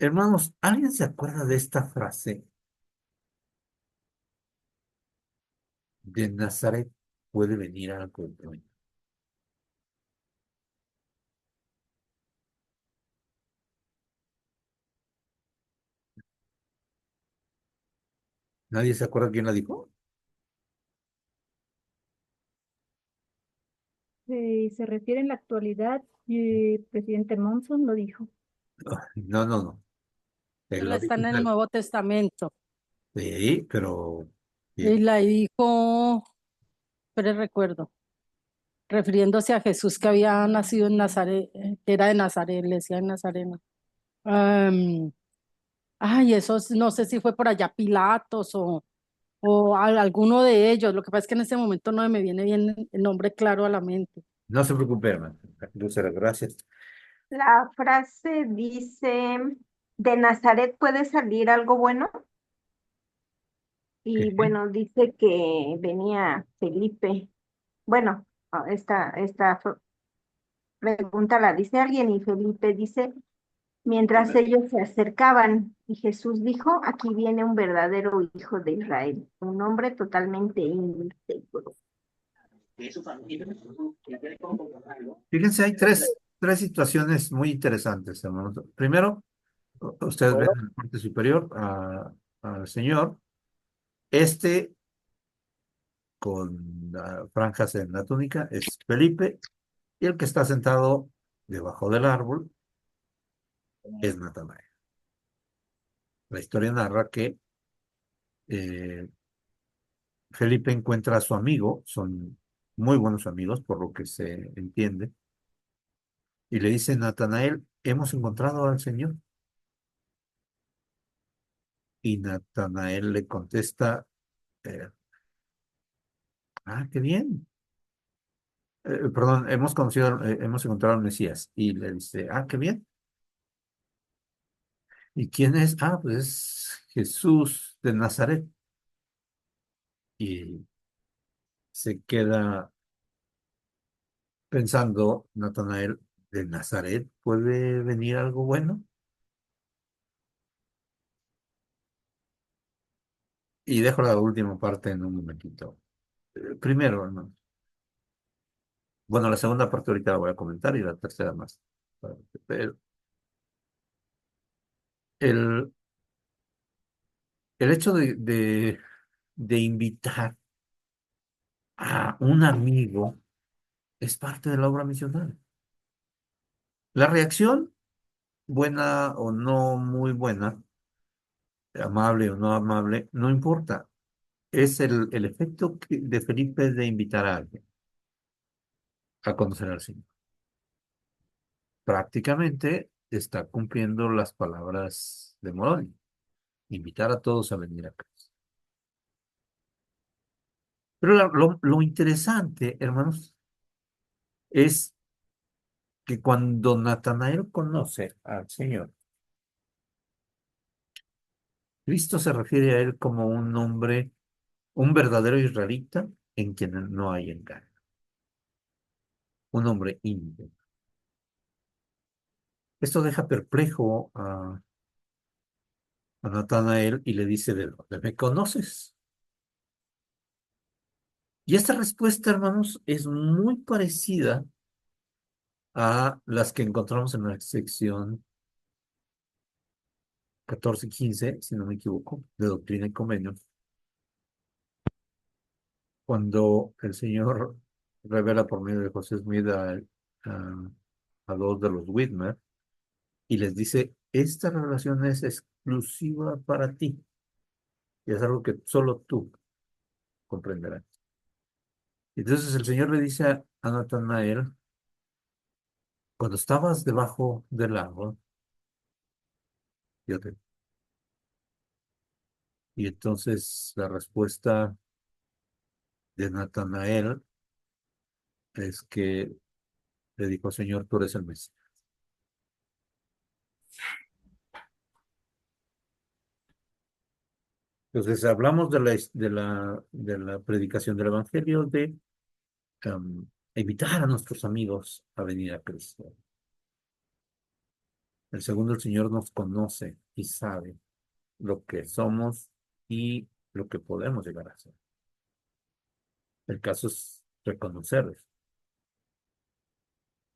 Hermanos, ¿alguien se acuerda de esta frase de Nazaret puede venir algo bueno? ¿Nadie se acuerda quién la dijo? Se refiere en la actualidad, y el presidente Monson lo dijo. No, no, no. Él Él lo está dijo. en el Nuevo Testamento Sí, pero y ¿quién? la dijo, pero recuerdo, refiriéndose a Jesús que había nacido en Nazaret, que era de Nazaret, le decía en Nazareno. Am, Ay, no sé si fue por allá Pilatos o alguno de ellos. Lo que pasa es que en este momento no me viene bien el nombre claro a la mente. No se preocupe, hermano. Lucero, gracias. La frase dice, ¿de Nazaret puede salir algo bueno? ¿Qué? Y bueno, dice que venía Felipe. Bueno, esta pregunta la dice alguien y Felipe dice, mientras ellos se acercaban y Jesús dijo, aquí viene un verdadero hijo de Israel, un hombre totalmente íntegro. Fíjense, hay tres situaciones muy interesantes, hermanos. Primero, ustedes ven en la parte superior al Señor, este con franjas en la túnica es Felipe, y el que está sentado debajo del árbol es Natanael. La historia narra que eh, Felipe encuentra a su amigo, son muy buenos amigos por lo que se entiende, y le dice, Natanael, hemos encontrado al Señor. Y Natanael le contesta, eh, qué bien. Perdón, hemos encontrado al Mesías. Y le dice, qué bien. ¿Y quién es? Pues es Jesús de Nazaret. Y se queda pensando, Natanael, ¿de Nazaret puede venir algo bueno? Y dejo la última parte en un momentito. Primero, hermano. Bueno, la segunda parte ahorita la voy a comentar y la tercera más. Pero el, el hecho de invitar a un amigo es parte de la obra misional. La reacción, buena o no muy buena, amable o no amable, no importa. Es el efecto de Felipe de invitar a alguien a conocer al Señor. Prácticamente está cumpliendo las palabras de Moroni, invitar a todos a venir a Cristo. Pero lo interesante, hermanos, es que cuando Natanael conoce al Señor, Cristo se refiere a él como un hombre, un verdadero israelita en quien no hay engaño, un hombre íntegro. Esto deja perplejo a Natanael y le dice, ¿de dónde me conoces? Y esta respuesta, hermanos, es muy parecida a las que encontramos en la sección 14 y 15, si no me equivoco, de Doctrina y Convenios, cuando el Señor revela por medio de José Smith a dos de los Whitmer y les dice, esta revelación es exclusiva para ti y es algo que solo tú comprenderás. Entonces el Señor le dice a Natanael, cuando estabas debajo del árbol, yo te... Y entonces la respuesta de Natanael es que le dijo, Señor, tú eres el Mesías. Entonces hablamos de la predicación del Evangelio, de invitar a nuestros amigos a venir a Cristo. El segundo, el Señor nos conoce y sabe lo que somos y lo que podemos llegar a ser. El caso es reconocerlo.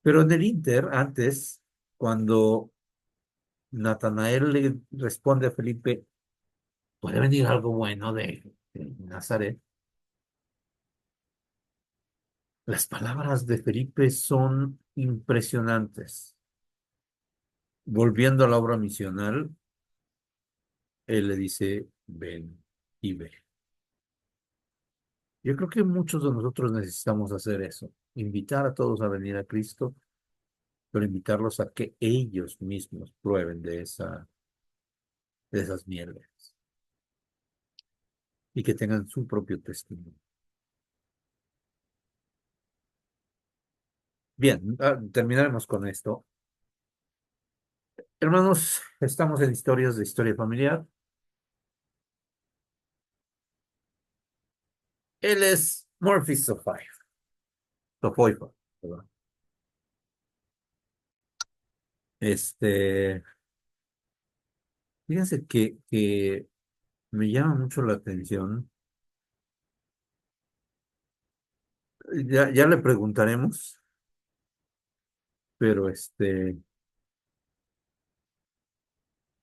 Pero en el Inter, antes, cuando Natanael le responde a Felipe, puede venir algo bueno de Nazaret. Las palabras de Felipe son impresionantes. Volviendo a la obra misional, él le dice, ven y ve. Yo creo que muchos de nosotros necesitamos hacer eso, invitar a todos a venir a Cristo, pero invitarlos a que ellos mismos prueben de esas mieles y que tengan su propio testimonio. Bien, terminaremos con esto. Hermanos, estamos en historias de historia familiar. Él es Murphy Sofoifa, perdón. Este, fíjense que me llama mucho la atención. Ya le preguntaremos, pero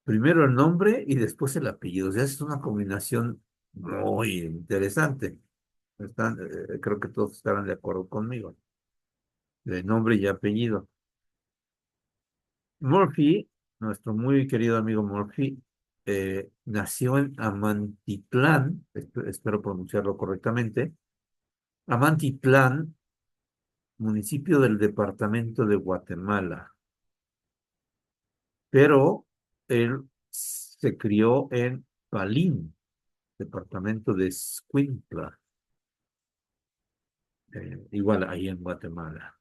primero el nombre y después el apellido. O sea, es una combinación muy interesante. Creo que todos estarán de acuerdo conmigo, de nombre y apellido. Murphy, nuestro muy querido amigo Murphy, nació en Amantitlán, espero pronunciarlo correctamente, Amantitlán, municipio del departamento de Guatemala, pero él se crió en Palín, departamento de Escuintla, igual ahí en Guatemala.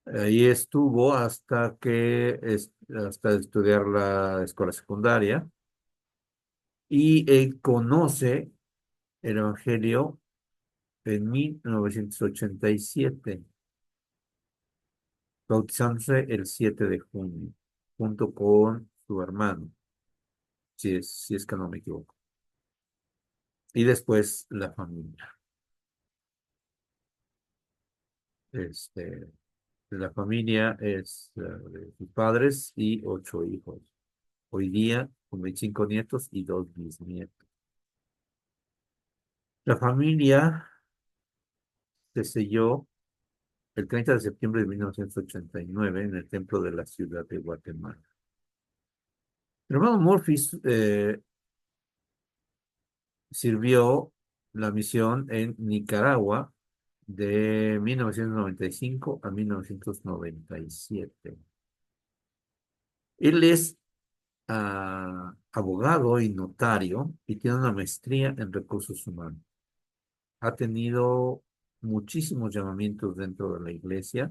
Ahí estuvo hasta estudiar la escuela secundaria y él conoce el Evangelio en 1987, bautizándose el 7 de junio, junto con su hermano, si es que no me equivoco. Y después la familia. Este, la familia es de sus padres y 8 hijos. Hoy día, con 25 nietos y 2 bisnietos. La familia se selló el 30 de septiembre de 1989 en el templo de la ciudad de Guatemala. El hermano Murphy sirvió la misión en Nicaragua de 1995 a 1997. Él es abogado y notario y tiene una maestría en recursos humanos. Ha tenido muchísimos llamamientos dentro de la iglesia,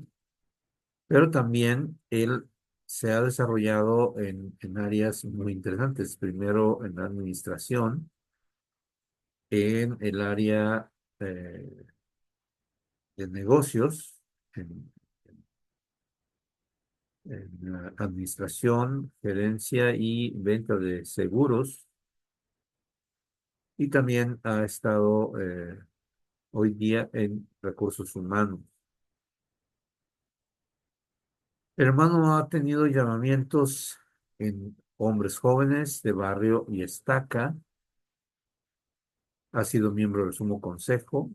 pero también él se ha desarrollado en áreas muy interesantes. Primero en la administración, en el área de negocios, en, en la administración, gerencia y venta de seguros, y también ha estado hoy día en recursos humanos. El hermano ha tenido llamamientos en hombres jóvenes de barrio y estaca, ha sido miembro del Sumo Consejo,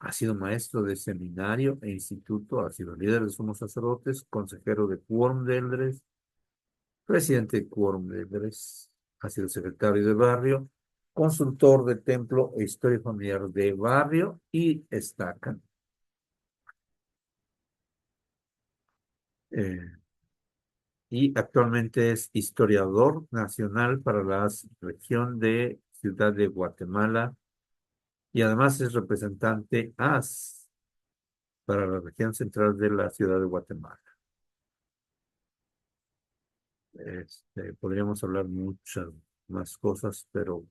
ha sido maestro de seminario e instituto, ha sido líder de sumos sacerdotes, consejero de quórum de eldres, presidente de quórum de eldres, ha sido secretario de barrio, consultor de templo e historia familiar de barrio y estaca. Eh, y actualmente es historiador nacional para la región de Ciudad de Guatemala y además es representante AS para la región central de la Ciudad de Guatemala. Podríamos hablar muchas más cosas, pero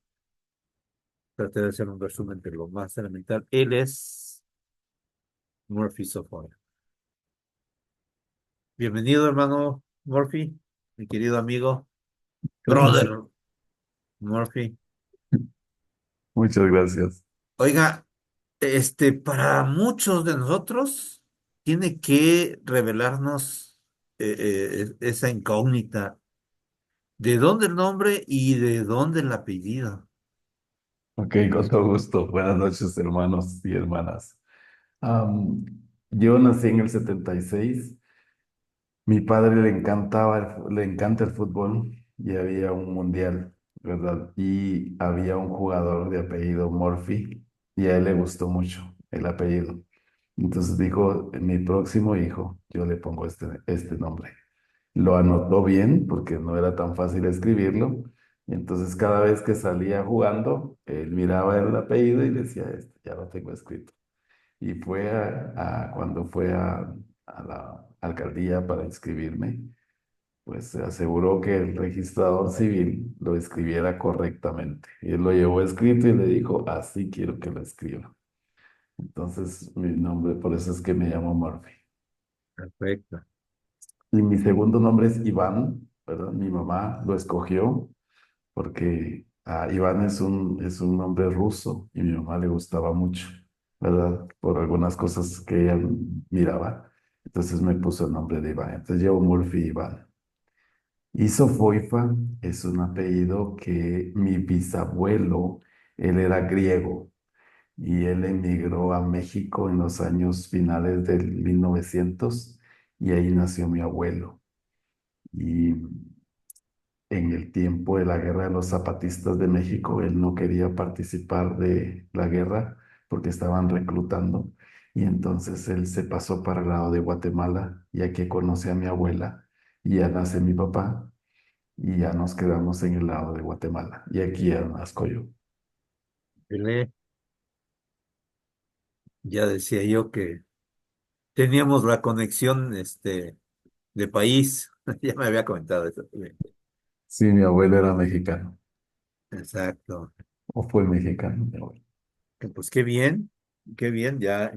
traté de hacer un resumen de lo más elemental. Él es Murphy Sofoya. Bienvenido, hermano Murphy, mi querido amigo, ¿Cómo se- brother Murphy. Muchas gracias. Oiga, para muchos de nosotros tiene que revelarnos esa incógnita. ¿De dónde el nombre y de dónde el apellido? Ok, con todo gusto. Buenas noches, hermanos y hermanas. Am, yo nací en el 76. Mi padre le encantaba, le encanta el fútbol y había un mundial, ¿verdad? Y había un jugador de apellido Murphy y a él le gustó mucho el apellido. Entonces dijo, mi próximo hijo, yo le pongo este nombre. Lo anotó bien porque no era tan fácil escribirlo. Y entonces cada vez que salía jugando, él miraba el apellido y decía, este, ya lo tengo escrito. Y fue cuando fue a la alcaldía para inscribirme, pues se aseguró que el registrador civil lo escribiera correctamente. Y él lo llevó escrito y le dijo, así quiero que lo escriba. Entonces mi nombre, por eso es que me llamo Murphy. Perfecto. Y mi segundo nombre es Iván, ¿verdad? Mi mamá lo escogió porque Iván es un nombre ruso y mi mamá le gustaba mucho, ¿verdad? Por algunas cosas que ella miraba. Entonces me puso el nombre de Iván. Entonces llevo Murphy Iván. Y Sofoifa es un apellido que mi bisabuelo, él era griego y él emigró a México en los años finales del 1900 y ahí nació mi abuelo. Y en el tiempo de la guerra de los zapatistas de México, él no quería participar de la guerra porque estaban reclutando. Y entonces él se pasó para el lado de Guatemala, ya que conoce a mi abuela y ya nace mi papá y ya nos quedamos en el lado de Guatemala. Y aquí ya nazco yo. Pelé, ya decía yo que teníamos la conexión de país. Ya me había comentado eso. Sí, mi abuelo era mexicano, Exacto. o fue mexicano, mi abuelo. Pues qué bien, ya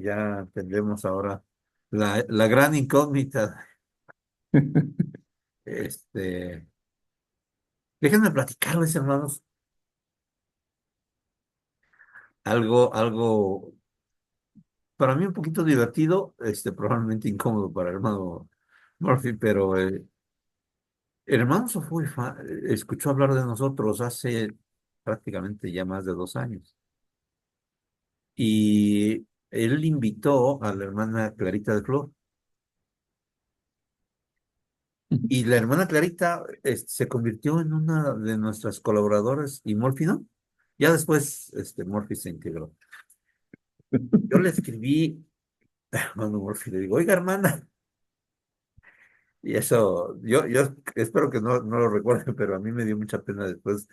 tendremos ahora la gran incógnita. Este, Déjenme platicarles, hermanos, algo para mí un poquito divertido, probablemente incómodo para el hermano Murphy, pero el hermano Sofuifa escuchó hablar de nosotros hace prácticamente ya más de 2 años. Y él invitó a la hermana Clarita de Flor. Y la hermana Clarita se convirtió en una de nuestras colaboradoras y Murphy no. Ya después Murphy se integró. Yo le escribí a hermano Murphy, le digo, oiga hermana, y eso, yo espero que no lo recuerde, pero a mí me dio mucha pena después.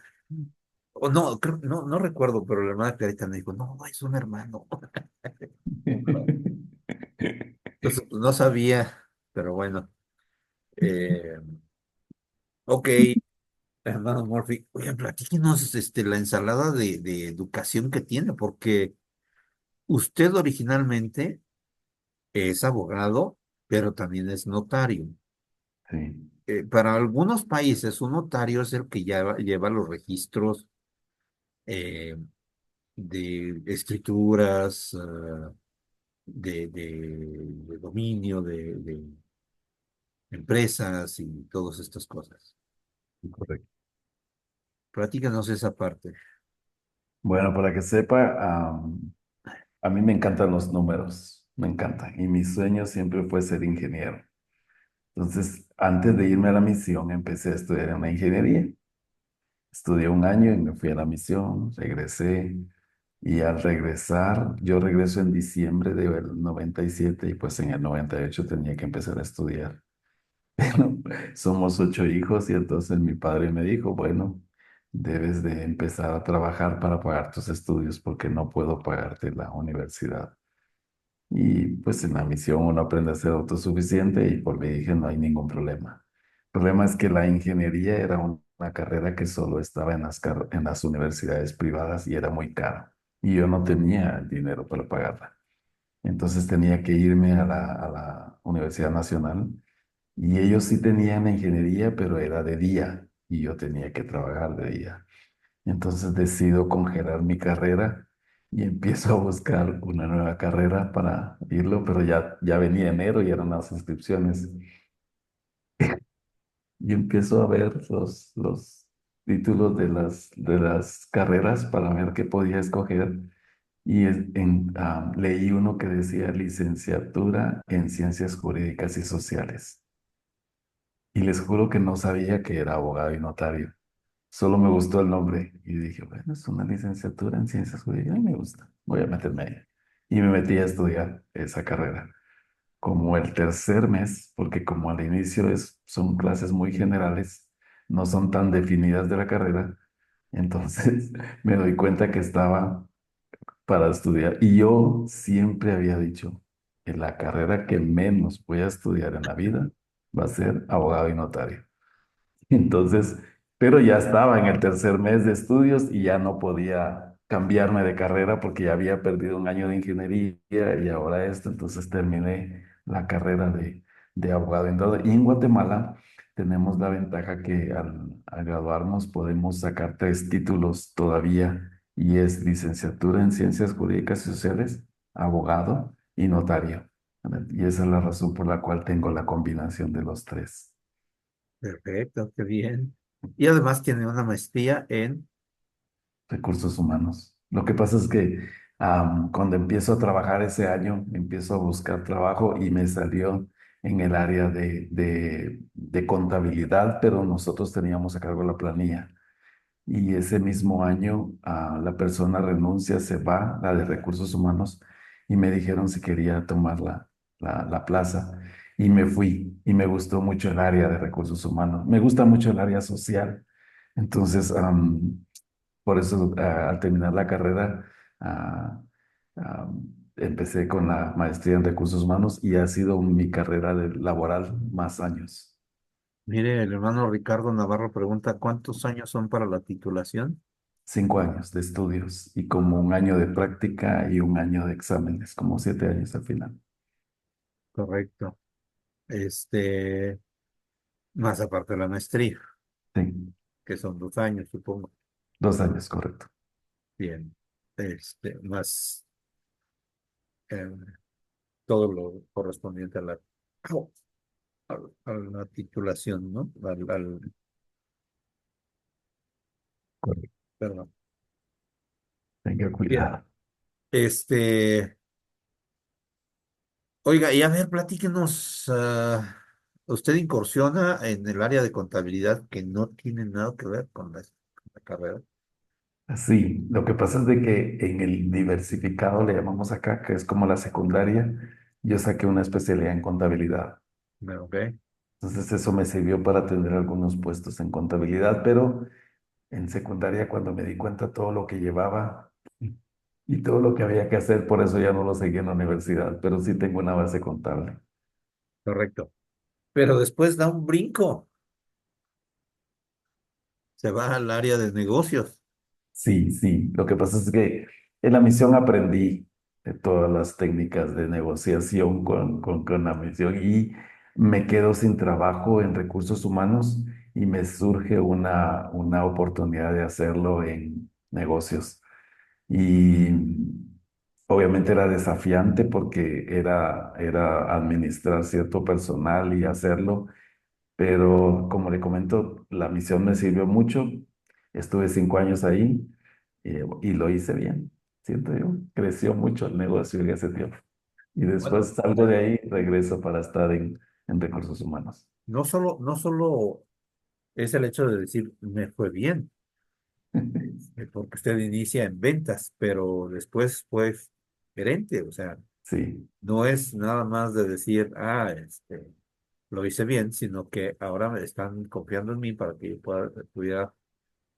O no, no recuerdo, pero la hermana Clarita me dijo, no, es un hermano. Entonces, pues, no sabía, pero bueno. eh, ok, hermano Murphy, oye, platíquenos la ensalada de educación que tiene, porque usted originalmente es abogado, pero también es notario. Sí, Para algunos países, un notario es el que lleva los registros eh, de escrituras, de dominio, de empresas y todas estas cosas. correcto. Platícanos esa parte. Bueno, para que sepa, a mí me encantan los números, me encantan. Y mi sueño siempre fue ser ingeniero. Entonces, antes de irme a la misión, empecé a estudiar una ingeniería. Estudié un año y me fui a la misión, regresé. Y al regresar, yo regreso en diciembre del 97 y pues en el 98 tenía que empezar a estudiar. Pero somos 8 hijos y entonces mi padre me dijo, bueno, debes de empezar a trabajar para pagar tus estudios porque no puedo pagarte la universidad. Y pues en la misión uno aprende a ser autosuficiente y por mí dije, no hay ningún problema. El problema es que la ingeniería era una carrera que solo estaba en en las universidades privadas y era muy cara. Y yo no tenía el dinero para pagarla. Entonces tenía que irme a la Universidad Nacional Y ellos sí tenían ingeniería, pero era de día y yo tenía que trabajar de día. Entonces decido congelar mi carrera y empiezo a buscar una nueva carrera para irlo, pero ya venía enero y eran las inscripciones. Y empiezo a ver los títulos de las carreras para ver qué podía escoger. Y leí uno que decía licenciatura en Ciencias Jurídicas y Sociales. Y les juro que no sabía que era abogado y notario. Solo me gustó el nombre y dije, bueno, es una licenciatura en Ciencias Jurídicas, y me gusta, voy a meterme ahí. Y me metí a estudiar esa carrera. Como el tercer mes, porque como al inicio son clases muy generales, no son tan definidas de la carrera, entonces me doy cuenta que estaba para estudiar. Y yo siempre había dicho que la carrera que menos voy a estudiar en la vida va a ser abogado y notario. Entonces, pero ya estaba en el tercer mes de estudios y ya no podía cambiarme de carrera porque ya había perdido un año de ingeniería y ahora esto, entonces terminé la carrera de abogado. Entonces, y en Guatemala tenemos la ventaja que al graduarnos podemos sacar tres títulos todavía y es licenciatura en Ciencias Jurídicas y Sociales, abogado y notario. Y esa es la razón por la cual tengo la combinación de los tres. Perfecto, qué bien. Y además tiene una maestría en... Recursos humanos. Lo que pasa es que cuando empiezo a trabajar ese año, empiezo a buscar trabajo y me salió en el área de contabilidad, pero nosotros teníamos a cargo la planilla. Y ese mismo año la persona renuncia, se va, la de recursos humanos, y me dijeron si quería tomar la plaza. Y me fui y me gustó mucho el área de recursos humanos. Me gusta mucho el área social. Entonces, por eso, al terminar la carrera, ah, ah, empecé con la maestría en recursos humanos y ha sido mi carrera laboral más años. Mire, el hermano Ricardo Navarro pregunta, ¿cuántos años son para la titulación? 5 años de estudios y como un año de práctica y un año de exámenes, como 7 años al final. Correcto. Este, más aparte de la maestría, Sí, que son 2 años, supongo. 2 años, correcto. Bien. Más eh, todo lo correspondiente a au, a la titulación, ¿no? Correcto. Perdón. Tenga Bien. cuidado. Este, oiga, y a ver, platíquenos, usted incursiona en el área de contabilidad que no tiene nada que ver con la carrera. Sí, lo que pasa es de que en el diversificado le llamamos acá, que es como la secundaria, yo saqué una especialidad en contabilidad. Ok, Entonces eso me sirvió para tener algunos puestos en contabilidad, pero en secundaria cuando me di cuenta todo lo que llevaba y todo lo que había que hacer, por eso ya no lo seguí en la universidad, pero sí tengo una base contable. correcto. Pero después da un brinco, se va al área de negocios. Sí, sí, lo que pasa es que en la misión aprendí todas las técnicas de negociación con la misión y me quedo sin trabajo en recursos humanos y me surge una oportunidad de hacerlo en negocios. Y obviamente era desafiante porque era administrar cierto personal y hacerlo, pero como le comento, la misión me sirvió mucho. Estuve 5 años ahí y lo hice bien, siento yo. Creció mucho el negocio en ese tiempo. Y después Bueno, salgo de ahí, regreso para estar en recursos humanos. no solo es el hecho de decir, me fue bien, porque usted inicia en ventas, pero después fue gerente, o sea, Sí, no es nada más de decir, lo hice bien, sino que ahora me están confiando en mí para que yo pudiera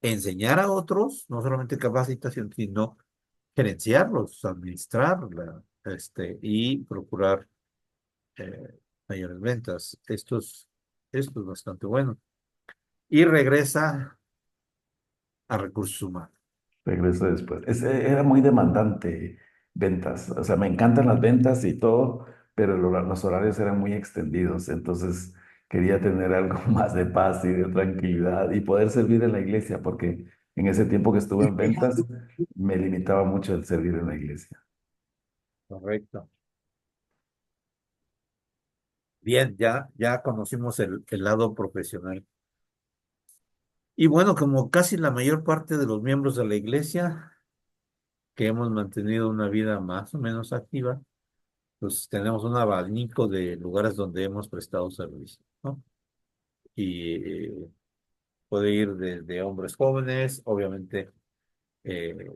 enseñar a otros, no solamente capacitación, sino gerenciarlos, administrarla, y procurar eh, mayores ventas. Esto es bastante bueno. Y regresa a recursos humanos. regreso después. Era muy demandante ventas. O sea, me encantan las ventas y todo, pero los horarios eran muy extendidos. Entonces, quería tener algo más de paz y de tranquilidad y poder servir en la iglesia, porque en ese tiempo que estuve en ventas me limitaba mucho el servir en la iglesia. Correcto. Bien, ya conocimos el lado profesional. Y bueno, como casi la mayor parte de los miembros de la iglesia, que hemos mantenido una vida más o menos activa, pues tenemos un abanico de lugares donde hemos prestado servicio, ¿no? Y puede ir desde hombres jóvenes, obviamente, eh,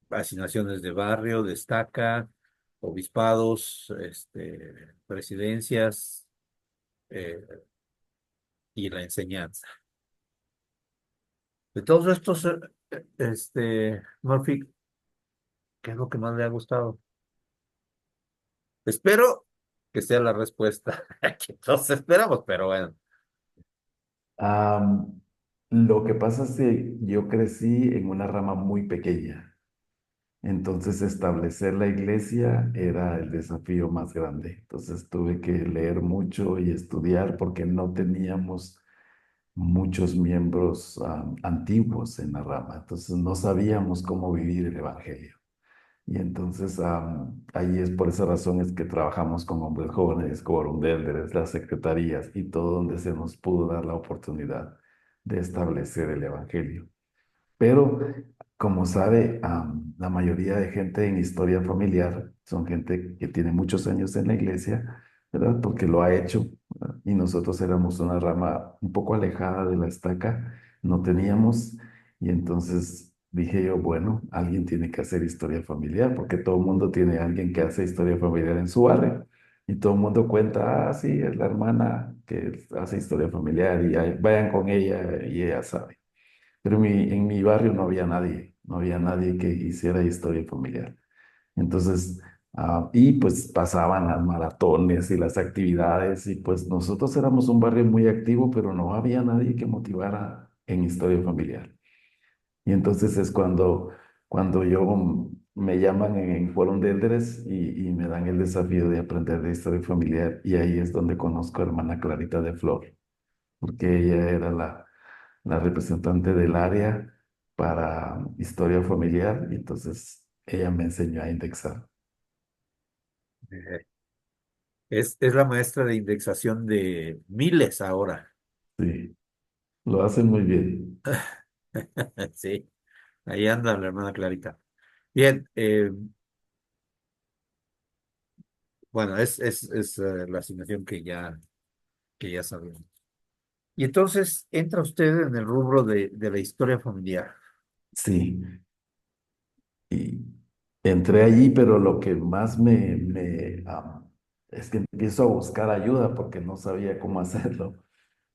asignaciones de barrio, destaca, obispados, presidencias, eh, y la enseñanza. De todos estos, Murphy, ¿qué es lo que más le ha gustado? Espero que sea la respuesta que todos esperamos, pero bueno. Am, lo que pasa es que yo crecí en una rama muy pequeña, entonces establecer la iglesia era el desafío más grande. Entonces tuve que leer mucho y estudiar porque no teníamos muchos miembros antiguos en la rama, entonces no sabíamos cómo vivir el evangelio. Y entonces ahí es por esa razón es que trabajamos con hombres jóvenes, con elders, las secretarías y todo donde se nos pudo dar la oportunidad de establecer el evangelio. Pero, como sabe, la mayoría de gente en historia familiar son gente que tiene muchos años en la iglesia, ¿verdad? Porque lo ha hecho, ¿verdad? Y nosotros éramos una rama un poco alejada de la estaca, no teníamos, y entonces dije yo, bueno, alguien tiene que hacer historia familiar, porque todo el mundo tiene alguien que hace historia familiar en su barrio. Y todo el mundo cuenta, ah, sí, es la hermana que hace historia familiar y vayan con ella y ella sabe. Pero en mi barrio no había nadie, no había nadie que hiciera historia familiar. Entonces, y pues pasaban las maratones y las actividades y pues nosotros éramos un barrio muy activo, pero no había nadie que motivara en historia familiar. Y entonces es cuando yo me llaman en Forum de Elders y me dan el desafío de aprender de historia familiar y ahí es donde conozco a hermana Clarita de Flor, porque ella era la representante del área para historia familiar y entonces ella me enseñó a indexar. eh, es la maestra de indexación de miles ahora. Sí, lo hacen muy bien. Sí, ahí anda la hermana Clarita. Bien, bueno, es la asignación que ya sabemos. Y entonces entra usted en el rubro de la historia familiar. Sí, y entré allí, pero lo que más es que empiezo a buscar ayuda porque no sabía cómo hacerlo.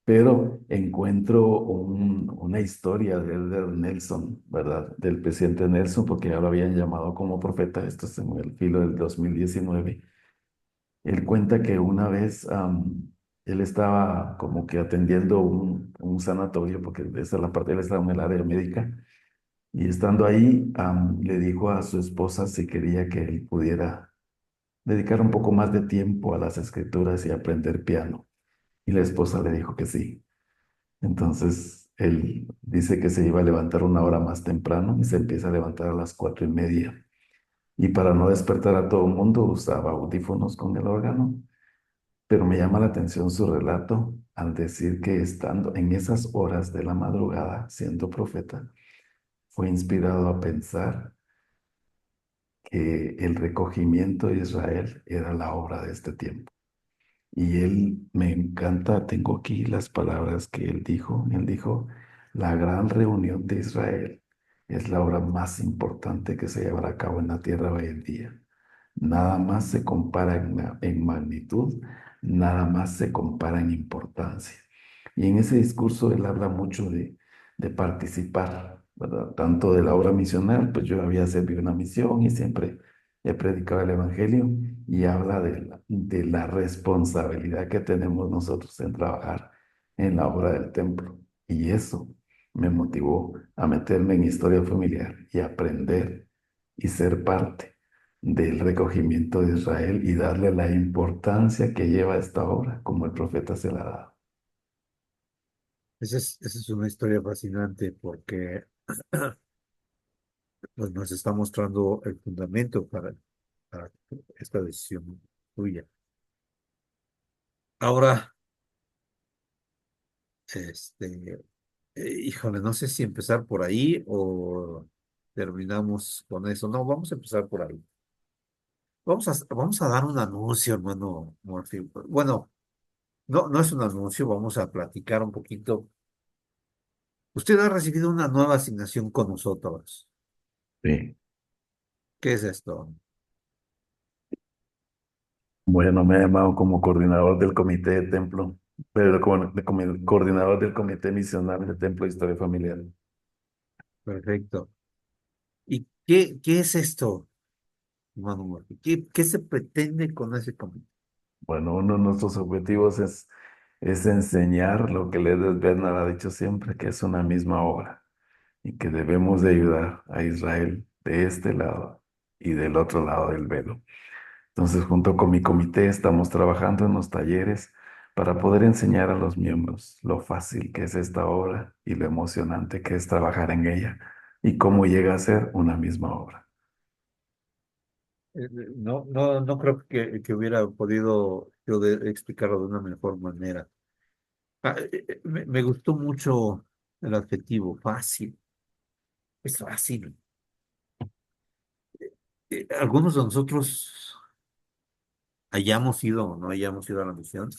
Pero encuentro una historia de Elder Nelson, ¿verdad? Del presidente Nelson, porque ya lo habían llamado como profeta, esto es en el filo del 2019. Él cuenta que una vez él estaba como que atendiendo un sanatorio, porque esa es la parte, él estaba en el área médica, y estando ahí le dijo a su esposa si quería que él pudiera dedicar un poco más de tiempo a las escrituras y aprender piano. Y la esposa le dijo que sí. Entonces él dice que se iba a levantar una hora más temprano y se empieza a levantar a las 4:30. Y para no despertar a todo el mundo usaba audífonos con el órgano. Pero me llama la atención su relato al decir que estando en esas horas de la madrugada, siendo profeta, fue inspirado a pensar que el recogimiento de Israel era la obra de este tiempo. Y él me encanta, tengo aquí las palabras que él dijo. Él dijo, la gran reunión de Israel es la obra más importante que se llevará a cabo en la tierra hoy en día. Nada más se compara en magnitud, nada más se compara en importancia. Y en ese discurso él habla mucho de participar, ¿verdad? Tanto de la obra misional, pues yo había servido una misión y siempre he predicado el Evangelio y habla de la responsabilidad que tenemos nosotros en trabajar en la obra del templo. Y eso me motivó a meterme en historia familiar y aprender y ser parte. del recogimiento de Israel y darle la importancia que lleva esta obra, como el profeta se la ha dado. Esa es una historia fascinante porque pues, nos está mostrando el fundamento para esta decisión tuya. Ahora, este, híjole, no sé si empezar por ahí o terminamos con eso. No, vamos a empezar por ahí. Vamos a dar un anuncio, hermano Murphy. Bueno, no es un anuncio, vamos a platicar un poquito. Usted ha recibido una nueva asignación con nosotros. Sí. ¿Qué es esto? Bueno, me ha llamado como coordinador del comité de templo, pero como coordinador del comité misional de Templo de Historia Familiar. Perfecto. ¿Y qué es esto, hermano Murphy? ¿Qué se pretende con ese comité? Bueno, uno de nuestros objetivos es enseñar lo que Ledesma Bernard ha dicho siempre, que es una misma obra y que debemos de ayudar a Israel de este lado y del otro lado del velo. Entonces, junto con mi comité, estamos trabajando en los talleres para poder enseñar a los miembros lo fácil que es esta obra y lo emocionante que es trabajar en ella y cómo llega a ser una misma obra. No creo que hubiera podido yo explicarlo de una mejor manera. Me gustó mucho el adjetivo fácil. Es fácil. Algunos de nosotros hayamos ido o no hayamos ido a la misión.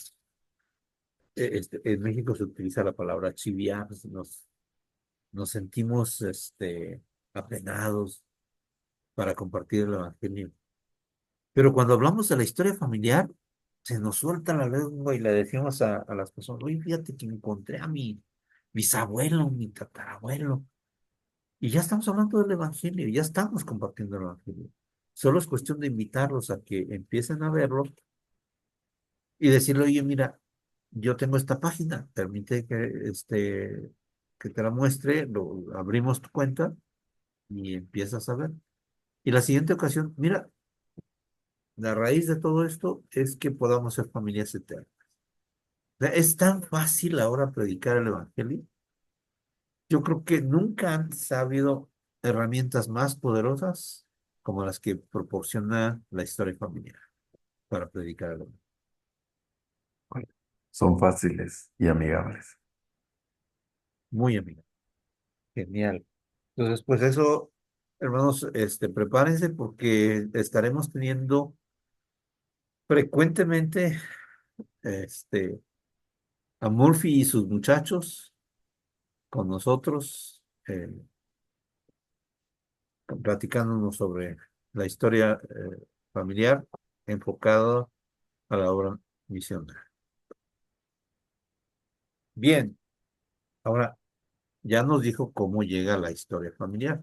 En México se utiliza la palabra chiviar. Nos sentimos apenados para compartir el evangelio. Pero cuando hablamos de la historia familiar, se nos suelta la lengua y le decimos a las personas, oye, fíjate que encontré a mi bisabuelo, mi tatarabuelo. Y ya estamos hablando del evangelio, ya estamos compartiendo el evangelio. Solo es cuestión de invitarlos a que empiecen a verlo y decirle, oye, mira, yo tengo esta página, permite que te la muestre, abrimos tu cuenta y empiezas a ver. Y la siguiente ocasión, mira, la raíz de todo esto es que podamos ser familias eternas. O sea, es tan fácil ahora predicar el evangelio. Yo creo que nunca antes ha habido herramientas más poderosas como las que proporciona la historia familiar para predicar el evangelio. Son fáciles y amigables. Muy amiga. Genial. Entonces, pues eso, hermanos, prepárense porque estaremos teniendo frecuentemente este, a Murphy y sus muchachos con nosotros, platicándonos sobre la historia familiar enfocada a la obra misionera. Bien, ahora ya nos dijo cómo llega la historia familiar.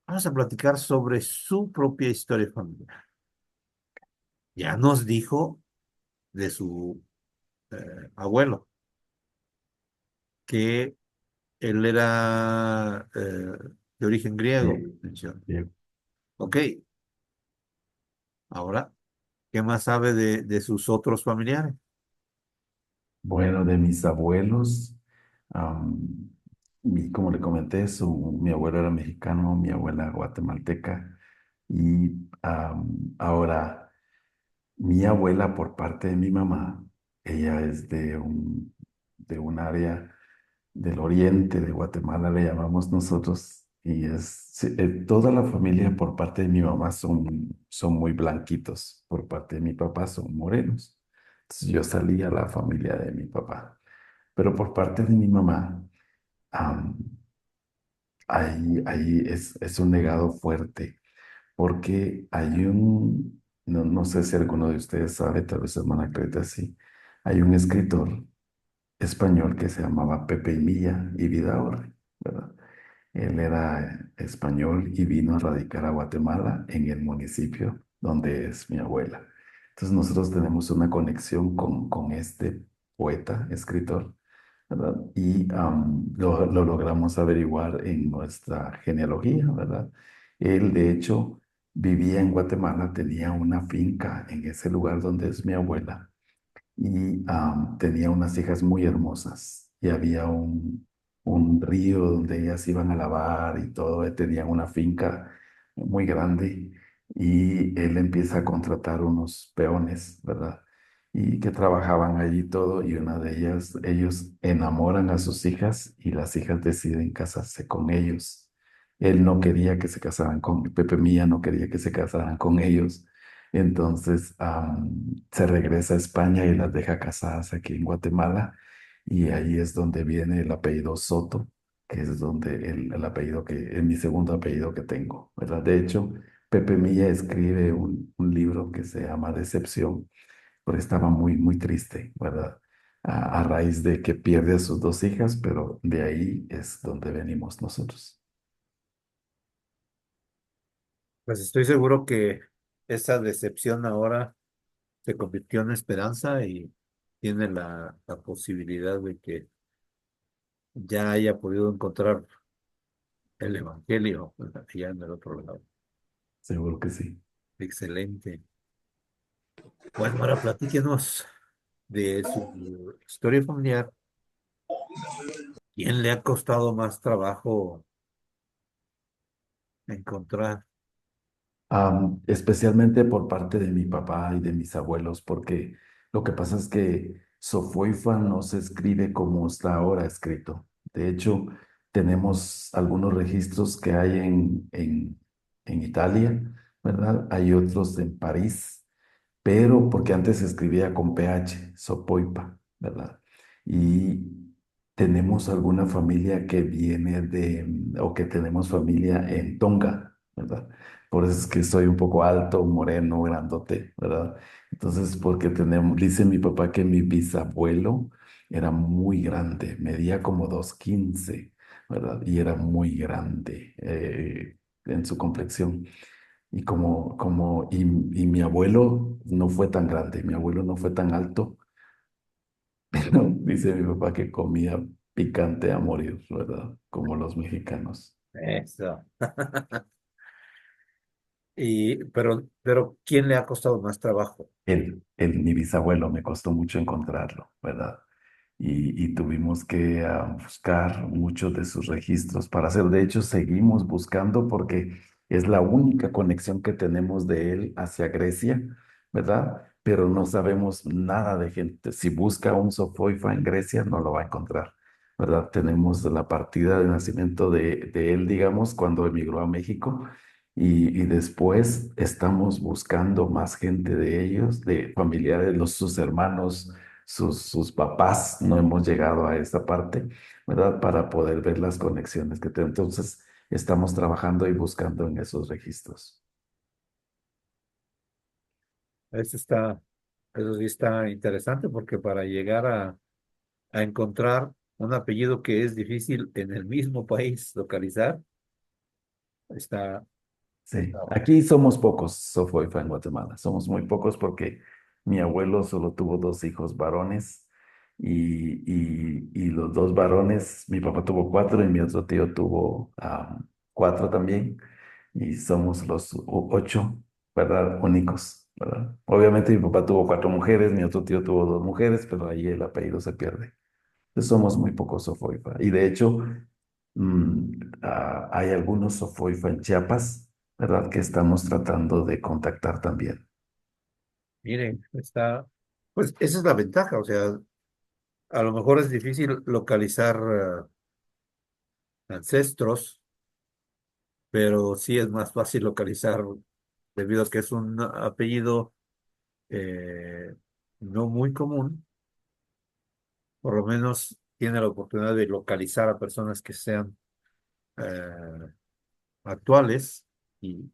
Vamos a platicar sobre su propia historia familiar. Ya nos dijo de su abuelo, que él era de origen griego, Sí, menciona. bien. Ok, ahora, ¿qué más sabe de sus otros familiares? Bueno, de mis abuelos, como le comenté, mi abuelo era mexicano, mi abuela guatemalteca y ahora mi abuela por parte de mi mamá, ella es de un área del oriente de Guatemala, le llamamos nosotros, y sí, toda la familia por parte de mi mamá son muy blanquitos, por parte de mi papá son morenos. Entonces yo salí a la familia de mi papá. Pero por parte de mi mamá, am, ahí es un legado fuerte, porque no sé si alguno de ustedes sabe, tal vez hermana Creta sí, hay un escritor español que se llamaba Pepe Milla y Vidaurre, ¿verdad? Él era español y vino a radicar a Guatemala en el municipio donde es mi abuela. Entonces nosotros tenemos una conexión con este poeta, escritor, ¿verdad? Y lo logramos averiguar en nuestra genealogía, ¿verdad? Él, de hecho, vivía en Guatemala, tenía una finca en ese lugar donde es mi abuela y tenía unas hijas muy hermosas y había un río donde ellas iban a lavar y todo, tenían una finca muy grande y él empieza a contratar unos peones, ¿verdad? Y que trabajaban allí todo y una de ellas, ellos enamoran a sus hijas y las hijas deciden casarse con ellos. Él no quería que se casaran con, Pepe Mía no quería que se casaran con ellos. Entonces se regresa a España y las deja casadas aquí en Guatemala y ahí es donde viene el apellido Soto, que es donde el apellido que es mi segundo apellido que tengo, ¿verdad? De hecho, Pepe Milla escribe un libro que se llama Decepción, porque estaba muy, muy triste, ¿verdad? A raíz de que pierde a sus dos hijas, pero de ahí es donde venimos nosotros. Pues estoy seguro que esa decepción ahora se convirtió en esperanza y tiene la posibilidad de que ya haya podido encontrar el evangelio allá en el otro lado. Seguro que sí. Excelente. Bueno, ahora platíquenos de su historia familiar. ¿Quién le ha costado más trabajo encontrar? Especialmente por parte de mi papá y de mis abuelos, porque lo que pasa es que Sofoifa no se escribe como está ahora escrito. De hecho, tenemos algunos registros que hay en Italia, ¿verdad? Hay otros en París, pero porque antes se escribía con PH, Sopoipa, ¿verdad? Y tenemos alguna familia que viene o que tenemos familia en Tonga, ¿verdad? Por eso es que soy un poco alto, moreno, grandote, ¿verdad? Entonces, porque tenemos, dice mi papá que mi bisabuelo era muy grande, medía como 2,15, ¿verdad? Y era muy grande en su complexión. Y mi abuelo no fue tan grande, mi abuelo no fue tan alto, pero dice mi papá que comía picante a morir, ¿verdad? Como los mexicanos. Eso. Pero ¿quién le ha costado más trabajo? Mi bisabuelo me costó mucho encontrarlo, ¿verdad? Y tuvimos que buscar muchos de sus registros para hacer. De hecho, seguimos buscando porque es la única conexión que tenemos de él hacia Grecia, ¿verdad? Pero no sabemos nada de gente. Si busca un Sofoifa en Grecia, no lo va a encontrar, ¿verdad? Tenemos la partida de nacimiento de él, digamos, cuando emigró a México. Y después estamos buscando más gente de ellos, de familiares, sus hermanos, sus papás, no hemos llegado a esa parte, ¿verdad? Para poder ver las conexiones que tenemos. Entonces, estamos trabajando y buscando en esos registros. Eso está, eso sí está interesante porque para llegar a encontrar un apellido que es difícil en el mismo país localizar, está, Sí, está aquí somos pocos, Sofoifa en Guatemala. Somos muy pocos porque mi abuelo solo tuvo dos hijos varones y los dos varones, mi papá tuvo cuatro y mi otro tío tuvo cuatro también y somos los ocho, ¿verdad? Únicos, ¿verdad? Obviamente mi papá tuvo cuatro mujeres, mi otro tío tuvo dos mujeres, pero ahí el apellido se pierde. Entonces somos muy pocos Sofoifa. Y de hecho, hay algunos Sofoifa en Chiapas, ¿verdad? Que estamos tratando de contactar también. miren, está, pues esa es la ventaja, o sea, a lo mejor es difícil localizar ancestros, pero sí es más fácil localizar debido a que es un apellido eh, no muy común, por lo menos tiene la oportunidad de localizar a personas que sean eh, actuales y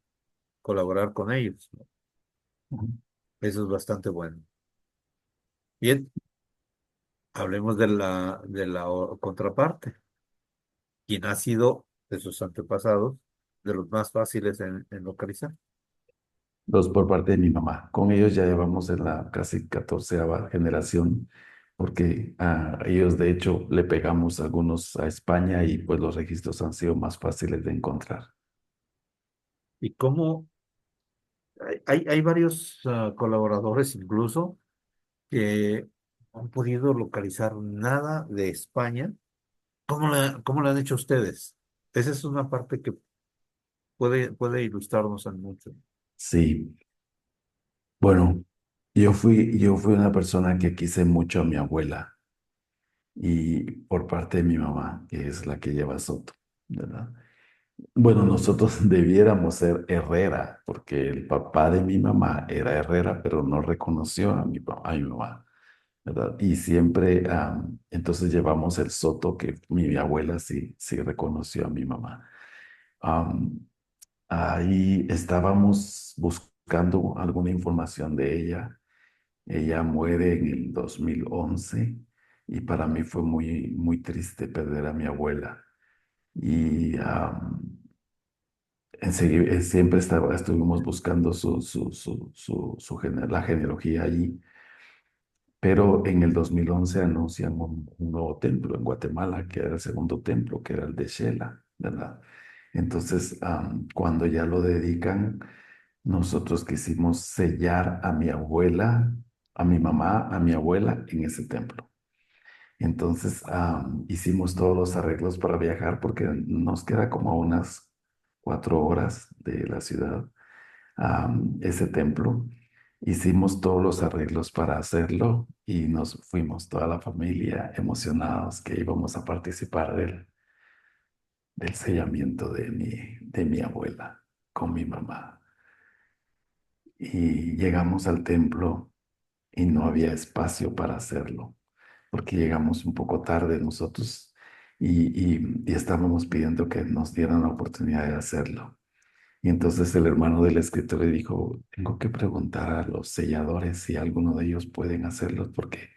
colaborar con ellos, ¿no? Ujú. Eso es bastante bueno. Bien, hablemos de la contraparte, quien ha sido de sus antepasados de los más fáciles en localizar. Dos por parte de mi mamá. Con ellos ya llevamos en la casi 14ª generación, porque a ellos de hecho le pegamos algunos a España y pues los registros han sido más fáciles de encontrar. ¿Y cómo hay varios colaboradores incluso que no han podido localizar nada de España. ¿Cómo lo han hecho ustedes? Esa es una parte que puede ilustrarnos en mucho. Sí, bueno, yo fui una persona que quise mucho a mi abuela y por parte de mi mamá, que es la que lleva Soto, ¿verdad? Bueno, nosotros debiéramos ser Herrera, porque el papá de mi mamá era Herrera, pero no reconoció a mi mamá, ¿verdad? Y siempre, entonces llevamos el Soto que mi abuela sí reconoció a mi mamá. Am, Ahí estábamos buscando alguna información de ella. Ella muere en el 2011 y para mí fue muy, muy triste perder a mi abuela. Y siempre estuvimos buscando la genealogía allí, pero en el 2011 anuncian un nuevo templo en Guatemala, que era el segundo templo, que era el de Shela, ¿verdad? Entonces, cuando ya lo dedican, nosotros quisimos sellar a mi abuela, a mi mamá, a mi abuela en ese templo. Entonces, hicimos todos los arreglos para viajar porque nos queda como a unas 4 horas de la ciudad, ese templo. Hicimos todos los arreglos para hacerlo y nos fuimos toda la familia emocionados que íbamos a participar del sellamiento de mi abuela con mi mamá. Y llegamos al templo y no había espacio para hacerlo, porque llegamos un poco tarde nosotros y estábamos pidiendo que nos dieran la oportunidad de hacerlo. Y entonces el hermano del escritor le dijo, tengo que preguntar a los selladores si alguno de ellos pueden hacerlo, porque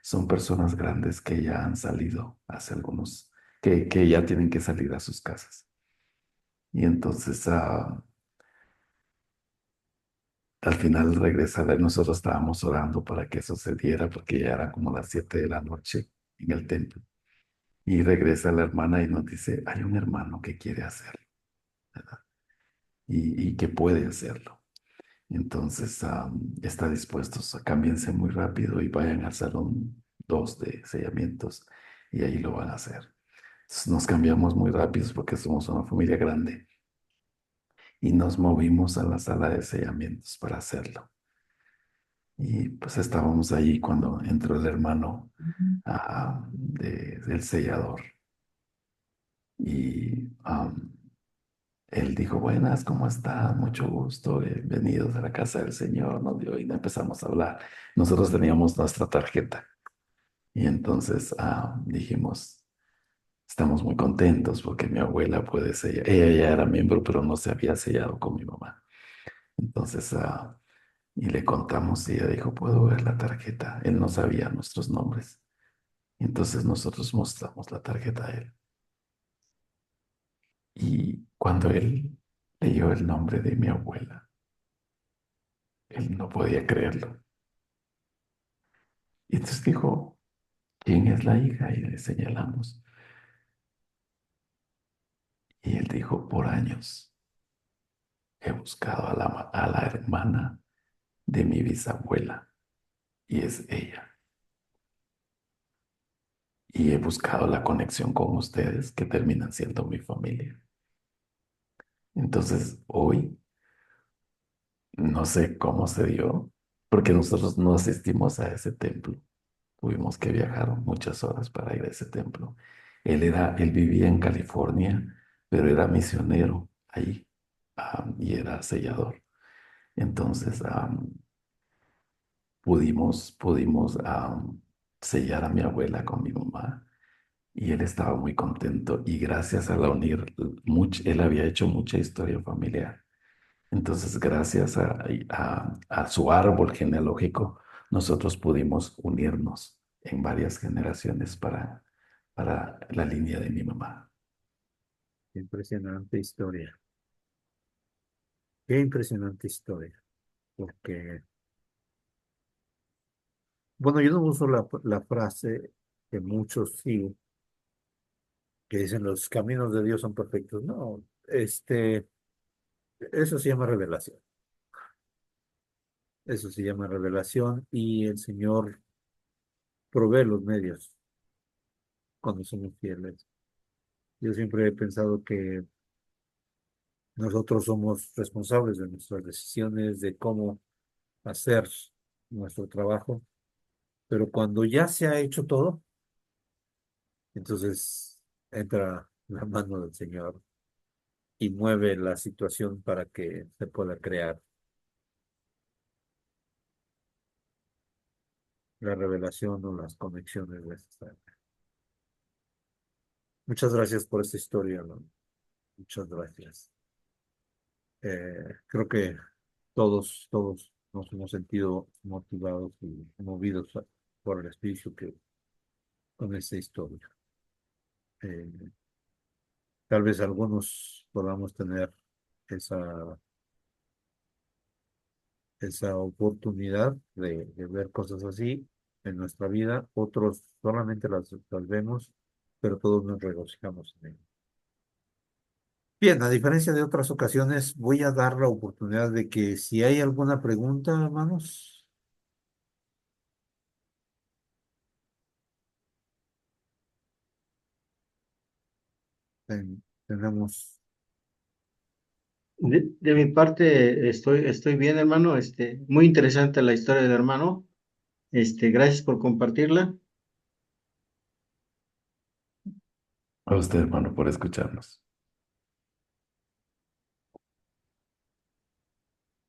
son personas grandes que ya han salido hace algunos, que ya tienen que salir a sus casas. Y entonces al final regresa, nosotros estábamos orando para que eso se diera, porque ya eran como las 7 de la noche en el templo. Y regresa la hermana y nos dice, hay un hermano que quiere hacerlo, ¿verdad? Y que puede hacerlo. Entonces, está dispuesto, cámbiense muy rápido y vayan al salón 2 de sellamientos y ahí lo van a hacer. Entonces, nos cambiamos muy rápido porque somos una familia grande y nos movimos a la sala de sellamientos para hacerlo. Y pues estábamos ahí cuando entró el hermano del sellador y él dijo, buenas, ¿cómo están? Mucho gusto, bienvenidos a la casa del Señor, nos dio y empezamos a hablar. Nosotros teníamos nuestra tarjeta y entonces dijimos, estamos muy contentos porque mi abuela puede sellar. Ella ya era miembro, pero no se había sellado con mi mamá. Entonces, y le contamos y ella dijo, ¿puedo ver la tarjeta? Él no sabía nuestros nombres. Entonces nosotros mostramos la tarjeta a él. Y cuando él leyó el nombre de mi abuela, él no podía creerlo. Y entonces dijo, ¿quién es la hija? Y le señalamos. Y él dijo, por años he buscado a la hermana de mi bisabuela y es ella. Y he buscado la conexión con ustedes que terminan siendo mi familia. Entonces, hoy no sé cómo se dio, porque nosotros no asistimos a ese templo. Tuvimos que viajar muchas horas para ir a ese templo. Él vivía en California, pero era misionero ahí, y era sellador. Entonces, pudimos sellar a mi abuela con mi mamá y él estaba muy contento y gracias a la unir, él había hecho mucha historia familiar. Entonces, gracias a su árbol genealógico, nosotros pudimos unirnos en varias generaciones para la línea de mi mamá. Impresionante historia. Qué impresionante historia. Porque, bueno, yo no uso la frase que muchos sigo, que dicen los caminos de Dios son perfectos. No, eso se llama revelación. Eso se llama revelación y el Señor provee los medios cuando somos fieles. Yo siempre he pensado que nosotros somos responsables de nuestras decisiones, de cómo hacer nuestro trabajo, pero cuando ya se ha hecho todo, entonces entra la mano del Señor y mueve la situación para que se pueda crear la revelación o las conexiones necesarias. Muchas gracias por esta historia, ¿no? Muchas gracias. Creo que todos nos hemos sentido motivados y movidos por el espíritu que con esta historia. Eh, Tal vez algunos podamos tener esa, esa oportunidad de ver cosas así en nuestra vida, otros solamente las vemos, pero todos nos regocijamos en ello. Bien, a diferencia de otras ocasiones, voy a dar la oportunidad de que si hay alguna pregunta, hermanos, tenemos. De mi parte, estoy bien, hermano. Muy interesante la historia del hermano. Gracias por compartirla. A usted, hermano, por escucharnos.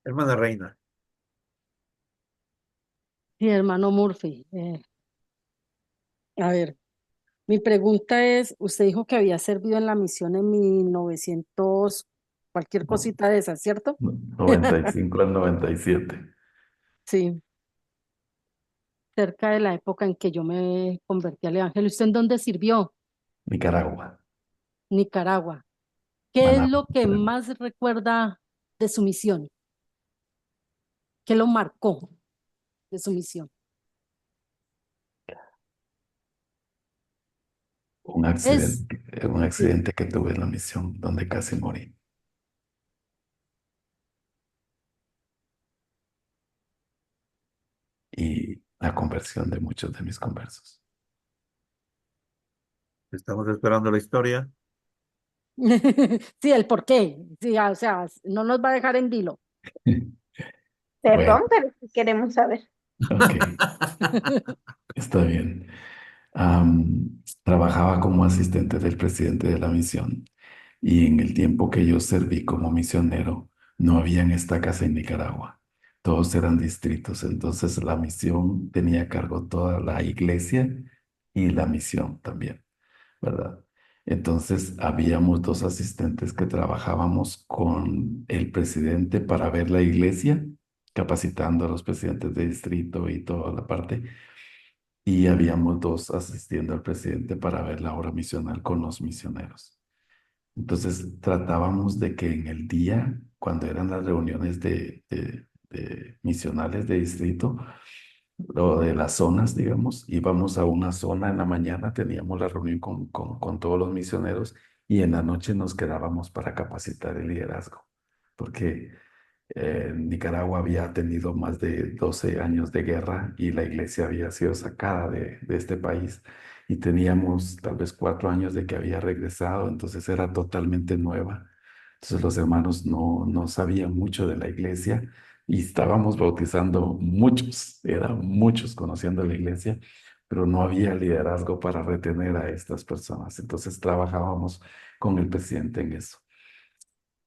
Hermana Reina, Y hermano Murphy, a ver, mi pregunta es, usted dijo que había servido en la misión en 1900, cualquier No, cosita de esas, ¿cierto? 95 al 97, Sí, cerca de la época en que yo me convertí al Evangelio. ¿Usted en dónde sirvió? Nicaragua, Nicaragua. ¿Qué es Managua. lo que más recuerda de su misión? ¿Qué lo marcó de su misión? Es, Un sí, accidente que tuve en la misión donde casi morí y la conversión de muchos de mis conversos. estamos esperando la historia. sí, el por qué. Sí, o sea, no nos va a dejar en vilo. Bueno, Perdón, pero sí queremos saber. ok, está bien. Trabajaba como asistente del presidente de la misión y en el tiempo que yo serví como misionero no habían estacas en Nicaragua. Todos eran distritos, entonces la misión tenía a cargo toda la iglesia y la misión también, ¿verdad? Entonces habíamos dos asistentes que trabajábamos con el presidente para ver la iglesia, capacitando a los presidentes de distrito y toda la parte, y habíamos dos asistiendo al presidente para ver la obra misional con los misioneros. Entonces tratábamos de que en el día, cuando eran las reuniones de misionales de distrito, o de las zonas, digamos, íbamos a una zona en la mañana, teníamos la reunión con todos los misioneros y en la noche nos quedábamos para capacitar el liderazgo, porque Nicaragua había tenido más de 12 años de guerra y la iglesia había sido sacada de este país y teníamos tal vez 4 años de que había regresado, entonces era totalmente nueva. Entonces los hermanos no sabían mucho de la iglesia y estábamos bautizando muchos, eran muchos conociendo la iglesia, pero no había liderazgo para retener a estas personas. Entonces trabajábamos con el presidente en eso.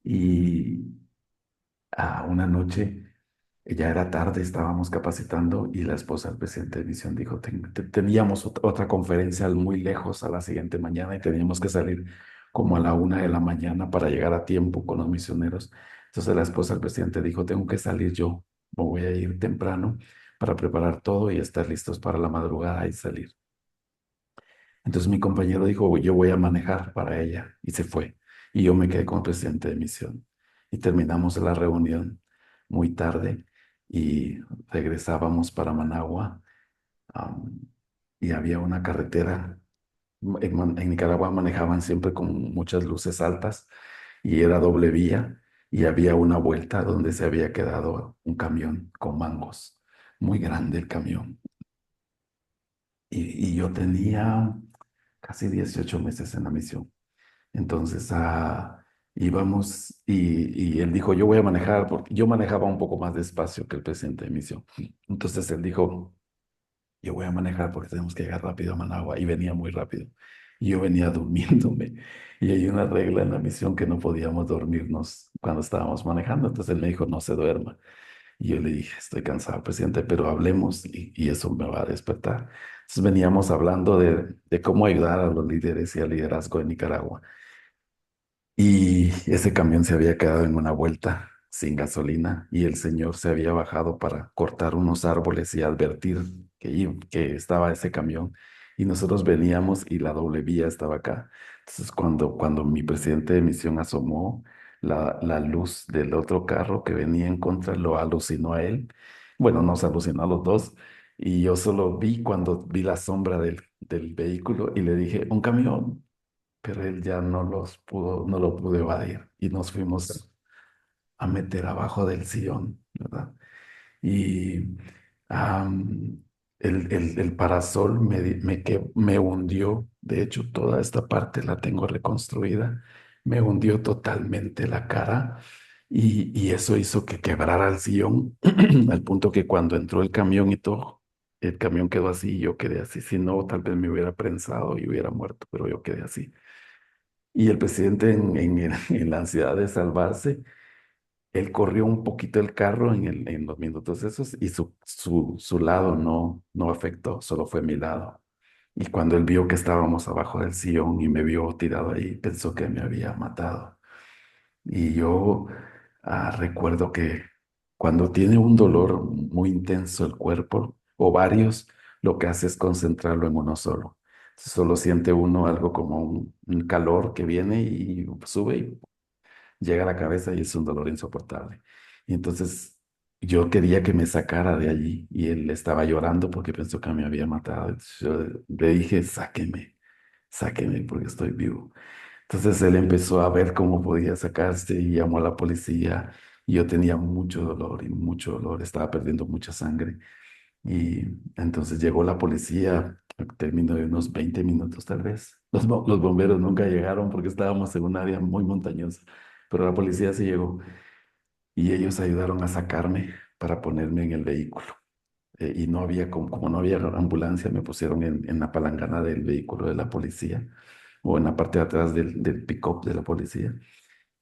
Y una noche, ya era tarde, estábamos capacitando y la esposa del presidente de misión dijo, teníamos otra conferencia muy lejos a la siguiente mañana y teníamos que salir como a la 1 de la mañana para llegar a tiempo con los misioneros. Entonces la esposa del presidente dijo, tengo que salir yo, me voy a ir temprano para preparar todo y estar listos para la madrugada y salir. Entonces mi compañero dijo, yo voy a manejar para ella y se fue. Y yo me quedé como presidente de misión. Y terminamos la reunión muy tarde y regresábamos para Managua. am, y había una carretera. En Nicaragua manejaban siempre con muchas luces altas y era doble vía. y había una vuelta donde se había quedado un camión con mangos, muy grande el camión. Y yo tenía casi 18 meses en la misión. Entonces íbamos y él dijo, yo voy a manejar, porque yo manejaba un poco más despacio que el presidente de misión. Entonces él dijo, yo voy a manejar porque tenemos que llegar rápido a Managua y venía muy rápido. Y yo venía durmiéndome. Y hay una regla en la misión que no podíamos dormirnos cuando estábamos manejando. Entonces él me dijo, no se duerma. Y yo le dije, estoy cansado, presidente, pero hablemos y eso me va a despertar. Entonces veníamos hablando de cómo ayudar a los líderes y al liderazgo de Nicaragua. Y ese camión se había quedado en una vuelta sin gasolina y el señor se había bajado para cortar unos árboles y advertir que estaba ese camión. Y nosotros veníamos y la doble vía estaba acá. Entonces, cuando mi presidente de misión asomó la luz del otro carro que venía en contra, lo alucinó a él. Bueno, nos alucinó a los dos. Y yo solo vi cuando vi la sombra del vehículo y le dije, un camión, pero él ya no lo pudo evadir y nos fuimos a meter abajo del sillón, ¿verdad? Y am, el parasol me hundió, de hecho toda esta parte la tengo reconstruida, me hundió totalmente la cara y eso hizo que quebrara el sillón al punto que cuando entró el camión y todo, el camión quedó así y yo quedé así, si no tal vez me hubiera prensado y hubiera muerto, pero yo quedé así. Y el presidente en la ansiedad de salvarse, él corrió un poquito el carro en los minutos esos y su lado no afectó, solo fue mi lado. Y cuando él vio que estábamos abajo del sillón y me vio tirado ahí, pensó que me había matado. Y yo recuerdo que cuando tiene un dolor muy intenso el cuerpo o varios, lo que hace es concentrarlo en uno solo. Solo siente uno algo como un calor que viene y sube y llega a la cabeza y es un dolor insoportable. Y entonces yo quería que me sacara de allí y él estaba llorando porque pensó que me había matado. Entonces yo le dije, sáqueme, sáqueme porque estoy vivo. Entonces él empezó a ver cómo podía sacarse y llamó a la policía. Y yo tenía mucho dolor y mucho dolor, estaba perdiendo mucha sangre. Y entonces llegó la policía, terminó de unos 20 minutos tal vez. Los bomberos nunca llegaron porque estábamos en un área muy montañosa, pero la policía sí llegó y ellos ayudaron a sacarme para ponerme en el vehículo. Y no había, como no había ambulancia, me pusieron en la palangana del vehículo de la policía o en la parte de atrás del pick-up de la policía.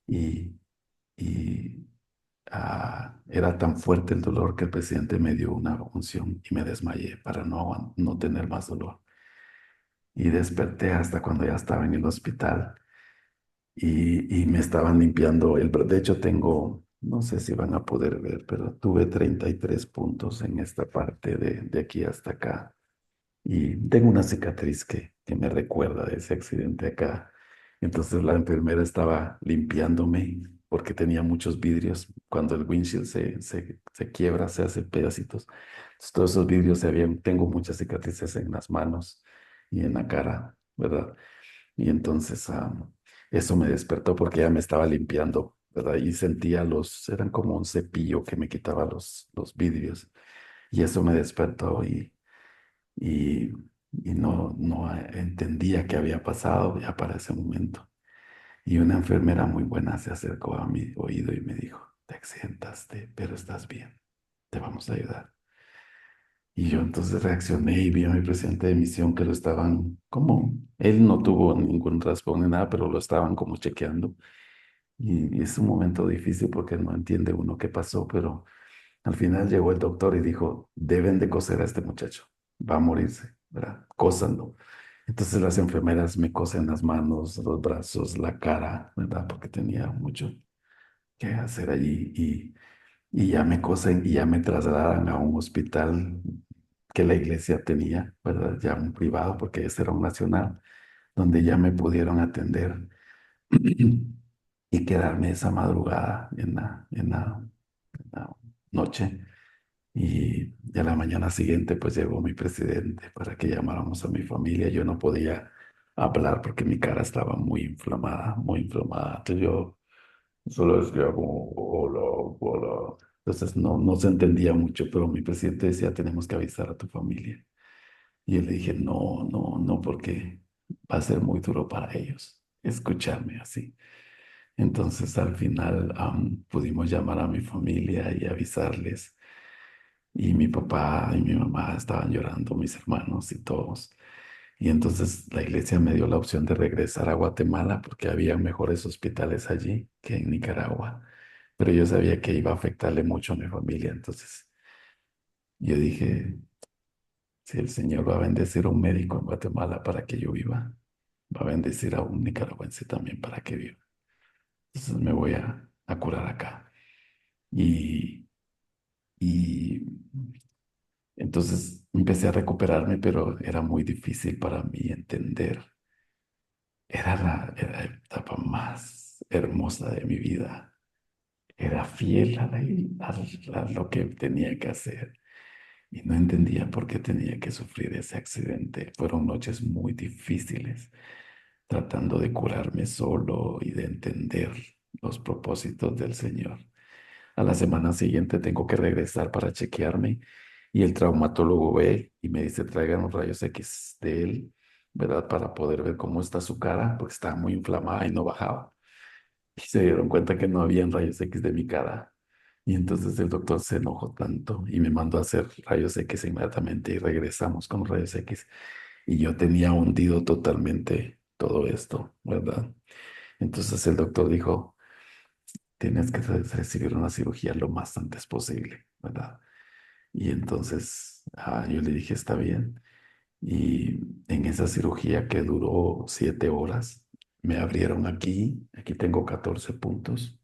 Y, y era tan fuerte el dolor que el presidente me dio una unción y me desmayé para no tener más dolor. Y desperté hasta cuando ya estaba en el hospital y me estaban limpiando de hecho tengo, no sé si van a poder ver, pero tuve 33 puntos en esta parte de aquí hasta acá. Y tengo una cicatriz que me recuerda de ese accidente acá. Entonces la enfermera estaba limpiándome porque tenía muchos vidrios. Cuando el windshield se quiebra, se hace pedacitos. Entonces, todos esos vidrios tengo muchas cicatrices en las manos y en la cara, ¿verdad? Y entonces eso me despertó porque ya me estaba limpiando, ¿verdad? Y sentía eran como un cepillo que me quitaba los vidrios. Y eso me despertó y, y no entendía qué había pasado ya para ese momento. Y una enfermera muy buena se acercó a mi oído y me dijo, te accidentaste, pero estás bien, te vamos a ayudar. Y yo entonces reaccioné y vi a mi presidente de misión que lo estaban como, él no tuvo ningún raspo ni nada, pero lo estaban como chequeando. Y es un momento difícil porque no entiende uno qué pasó, pero al final llegó el doctor y dijo, deben de coser a este muchacho, va a morirse, ¿verdad? Cósanlo. Entonces las enfermeras me cosen las manos, los brazos, la cara, ¿verdad? Porque tenía mucho que hacer allí y ya me cosen y ya me trasladan a un hospital que la iglesia tenía, ¿verdad? Ya un privado, porque ese era un nacional, donde ya me pudieron atender y quedarme esa madrugada en la noche. Y a la mañana siguiente, pues llegó mi presidente para que llamáramos a mi familia. Yo no podía hablar porque mi cara estaba muy inflamada, muy inflamada. Entonces yo Solo decía como, hola, hola. Entonces no se entendía mucho, pero mi presidente decía, tenemos que avisar a tu familia. Y yo le dije, no, porque va a ser muy duro para ellos escucharme así. Entonces al final pudimos llamar a mi familia y avisarles. Y mi papá y mi mamá estaban llorando, mis hermanos y todos. Y entonces la iglesia me dio la opción de regresar a Guatemala porque había mejores hospitales allí que en Nicaragua. Pero yo sabía que iba a afectarle mucho a mi familia. Entonces yo dije, si el Señor va a bendecir a un médico en Guatemala para que yo viva, va a bendecir a un nicaragüense también para que viva. Entonces me voy a curar acá. Y, y entonces empecé a recuperarme, pero era muy difícil para mí entender. Era la etapa más hermosa de mi vida. Era fiel a lo que tenía que hacer y no entendía por qué tenía que sufrir ese accidente. Fueron noches muy difíciles, tratando de curarme solo y de entender los propósitos del Señor. A la semana siguiente tengo que regresar para chequearme y el traumatólogo ve y me dice traigan los rayos X de él, ¿verdad? Para poder ver cómo está su cara, porque estaba muy inflamada y no bajaba. Y se dieron cuenta que no habían rayos X de mi cara. Y entonces el doctor se enojó tanto y me mandó a hacer rayos X inmediatamente y regresamos con rayos X. Y yo tenía hundido totalmente todo esto, ¿verdad? Entonces el doctor dijo, tienes que recibir una cirugía lo más antes posible, ¿verdad? Y entonces yo le dije, está bien. Y en esa cirugía que duró 7 horas, me abrieron aquí tengo 14 puntos,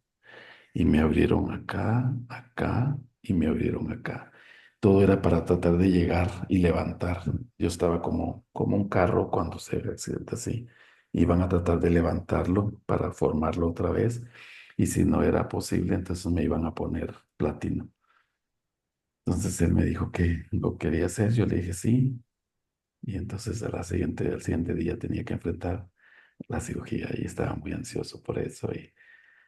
y me abrieron acá, acá, y me abrieron acá. Todo era para tratar de llegar y levantar. Yo estaba como un carro cuando se accidenta así. Iban a tratar de levantarlo para formarlo otra vez. Y si no era posible, entonces me iban a poner platino. Entonces él me dijo que lo quería hacer. Yo le dije sí. Y entonces al siguiente día tenía que enfrentar la cirugía y estaba muy ansioso por eso. Y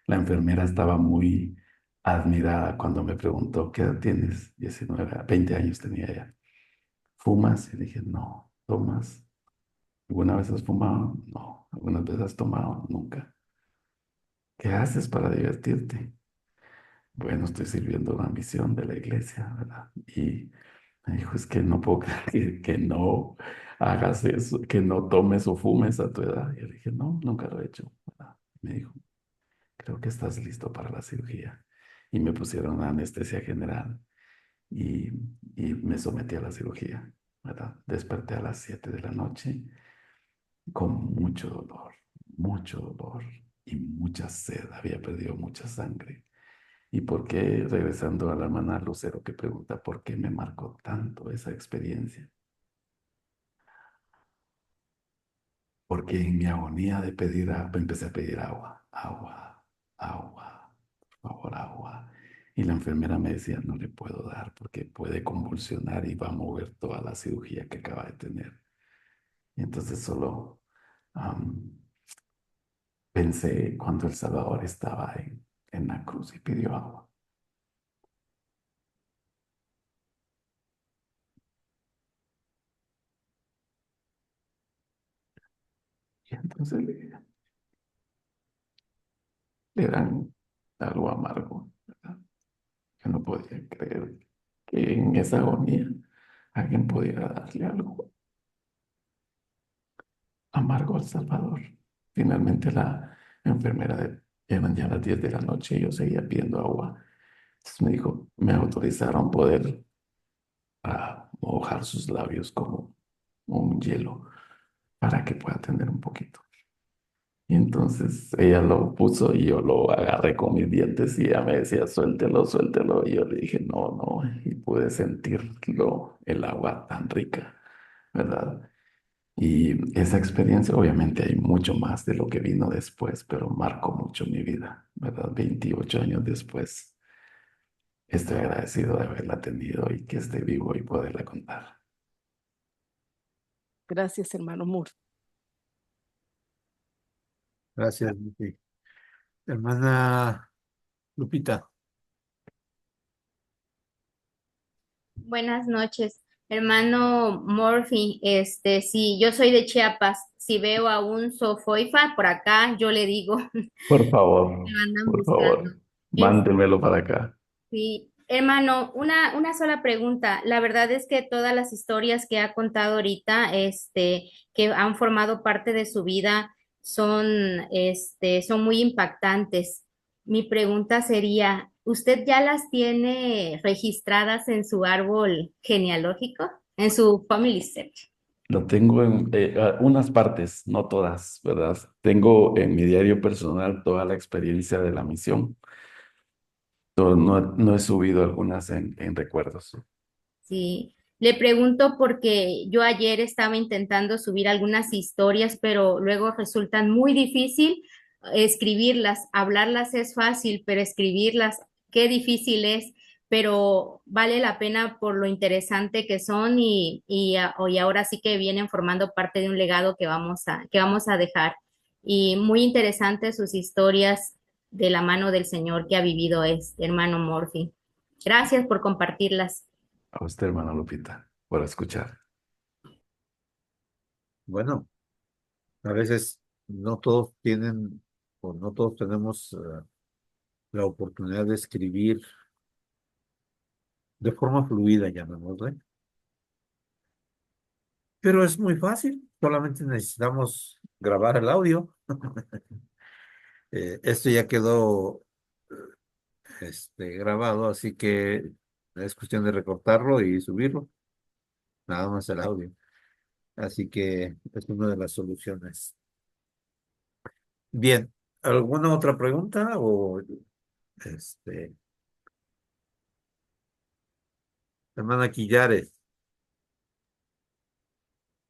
la enfermera estaba muy admirada cuando me preguntó, ¿qué edad tienes? 19, 20 años tenía ella. ¿Fumas? Y dije, no. ¿Tomas? ¿Alguna vez has fumado? No. ¿Algunas veces has tomado? Nunca. ¿Qué haces para divertirte? Bueno, estoy sirviendo una misión de la iglesia, ¿verdad? Y me dijo, es que no puedo creer que no hagas eso, que no tomes o fumes a tu edad. Y yo le dije, no, nunca lo he hecho, ¿verdad? Me dijo, creo que estás listo para la cirugía. Y me pusieron anestesia general y, y me sometí a la cirugía, ¿verdad? Desperté a las 7 de la noche con mucho dolor y mucha sed. Había perdido mucha sangre. ¿Y por qué, regresando a la hermana Lucero que pregunta, por qué me marcó tanto esa experiencia? Porque en mi agonía de pedir agua, empecé a pedir agua, agua, agua, por favor, agua. Y la enfermera me decía, no le puedo dar porque puede convulsionar y va a mover toda la cirugía que acaba de tener. Y entonces solo am, pensé cuando el Salvador estaba en la cruz y pidió agua. Y entonces le dan algo amargo, ¿verdad? Yo no podía creer que en esa agonía alguien pudiera darle algo amargo al Salvador. Finalmente la enfermera, eran ya las 10 de la noche y yo seguía pidiendo agua. Entonces me dijo, me autorizaron poder mojar sus labios como un hielo para que pueda tener un poquito. Y entonces ella lo puso y yo lo agarré con mis dientes y ella me decía, suéltelo, suéltelo. Y yo le dije, no. Y pude sentirlo, el agua tan rica, ¿verdad? Y esa experiencia, obviamente hay mucho más de lo que vino después, pero marcó mucho mi vida, ¿verdad? 28 años después, estoy agradecido de haberla tenido y que esté vivo y poderla contar. Gracias, hermano Moore. Gracias, Lucy. Hermana Lupita. Buenas noches, hermano Murphy. Si yo soy de Chiapas, si veo a un sofoifa por acá, yo le digo, lo andan Por buscando. favor, Es, mándemelo para acá. sí, hermano, una sola pregunta. La verdad es que todas las historias que ha contado ahorita, que han formado parte de su vida, son muy impactantes. Mi pregunta sería, ¿usted ya las tiene registradas en su árbol genealógico, en su family search? Lo tengo en unas partes, no todas, ¿verdad? Tengo en mi diario personal toda la experiencia de la misión. No he subido algunas en recuerdos. Sí, le pregunto porque yo ayer estaba intentando subir algunas historias, pero luego resultan muy difícil escribirlas. Hablarlas es fácil, pero escribirlas, qué difícil es, pero vale la pena por lo interesante que son y ahora sí que vienen formando parte de un legado que vamos a dejar. Y muy interesantes sus historias de la mano del Señor que ha vivido este hermano Murphy. Gracias por compartirlas. A usted, hermano Lupita, por escuchar. Bueno, a veces no todos tienen o no todos tenemos la oportunidad de escribir de forma fluida, llamémosle. Pero es muy fácil, solamente necesitamos grabar el audio. Esto ya quedó grabado, así que es cuestión de recortarlo y subirlo, nada más el audio. Así que es una de las soluciones. Bien, ¿alguna otra pregunta o este, hermana Quillares?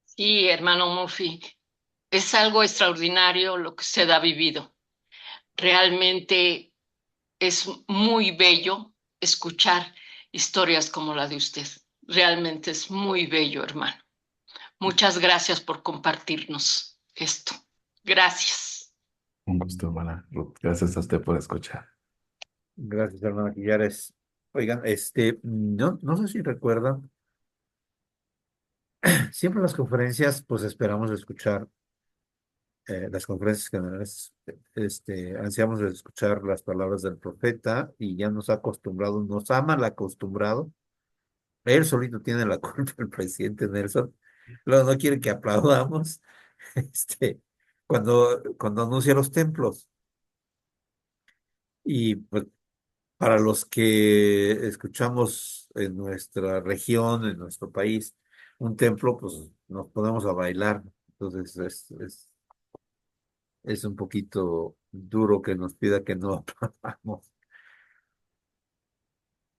Sí, hermano Murphy, es algo extraordinario lo que usted ha vivido. Realmente es muy bello escuchar historias como la de usted. Realmente es muy bello, hermano. Muchas gracias por compartirnos esto. Gracias. Un gusto, hermana Ruth. Gracias a usted por escuchar. Gracias, hermana Quillares. Oigan, no sé si recuerdan, siempre en las conferencias, pues esperamos escuchar las conferencias generales, ansiamos escuchar las palabras del profeta y ya nos ha acostumbrado, nos ha mal acostumbrado. Él solito tiene la culpa, el presidente Nelson. Luego no quiere que aplaudamos, este, cuando anuncia los templos. Y pues para los que escuchamos en nuestra región, en nuestro país, un templo, pues nos ponemos a bailar. Entonces es un poquito duro que nos pida que no aplaudamos.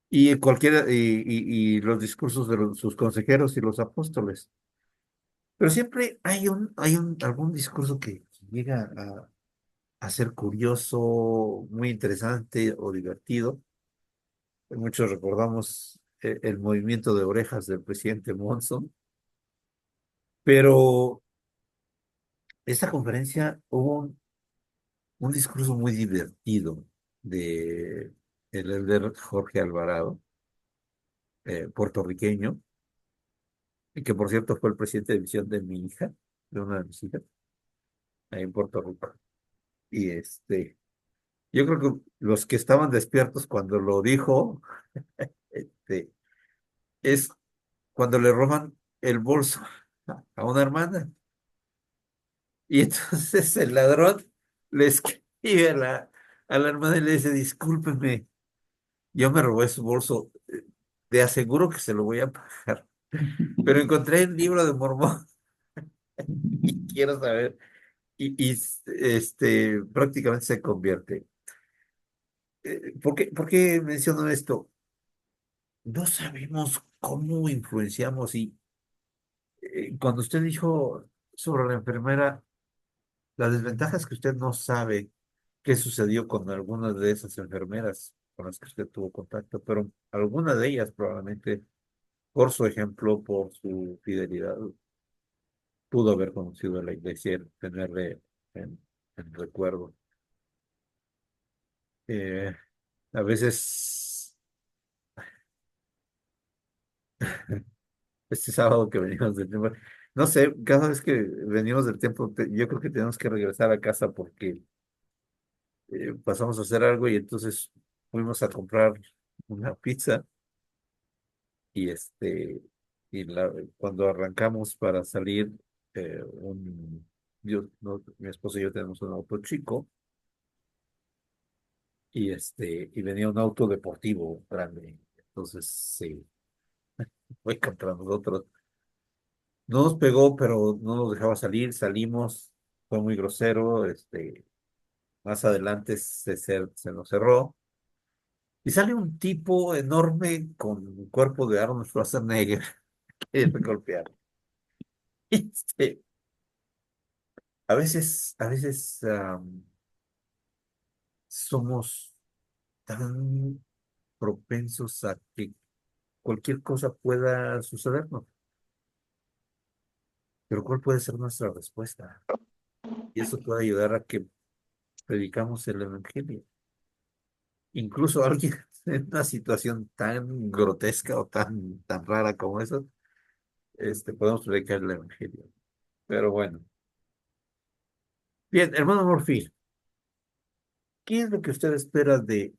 Y y los discursos de sus consejeros y los apóstoles. Pero siempre algún discurso que llega a ser curioso, muy interesante o divertido. Muchos recordamos el movimiento de orejas del presidente Monson, pero esta conferencia hubo un discurso muy divertido de el elder Jorge Alvarado, puertorriqueño, y que por cierto fue el presidente de misión de mi hija, de una de mis hijas, ahí en Puerto Rico. Y yo creo que los que estaban despiertos cuando lo dijo, este, es cuando le roban el bolso a una hermana. Y entonces el ladrón le escribe a la hermana y le dice, discúlpeme, yo me robé su bolso, te aseguro que se lo voy a pagar, pero encontré el libro de Mormón y quiero saber, prácticamente se convierte. ¿Por qué menciono esto? No sabemos cómo influenciamos y cuando usted dijo sobre la enfermera, la desventaja es que usted no sabe qué sucedió con algunas de esas enfermeras con las que usted tuvo contacto, pero alguna de ellas probablemente, por su ejemplo, por su fidelidad, pudo haber conocido a la iglesia y tenerle en recuerdo. Eh, a veces, este sábado que venimos del templo, no sé, cada vez que venimos del templo, yo creo que tenemos que regresar a casa porque pasamos a hacer algo y entonces fuimos a comprar una pizza y cuando arrancamos para salir, mi esposo y yo tenemos un auto chico y venía un auto deportivo grande. Entonces, sí, fue contra nosotros. No nos pegó, pero no nos dejaba salir. Salimos, fue muy grosero. Más adelante se nos cerró. Y sale un tipo enorme con un cuerpo de Arnold Schwarzenegger que golpear. Este, a veces somos tan propensos a que cualquier cosa pueda sucedernos. Pero ¿cuál puede ser nuestra respuesta? Y eso puede ayudar a que predicamos el evangelio. Incluso alguien en una situación tan grotesca o tan rara como eso, podemos predicar el evangelio. Pero bueno. Bien, hermano Morfil, ¿qué es lo que usted espera de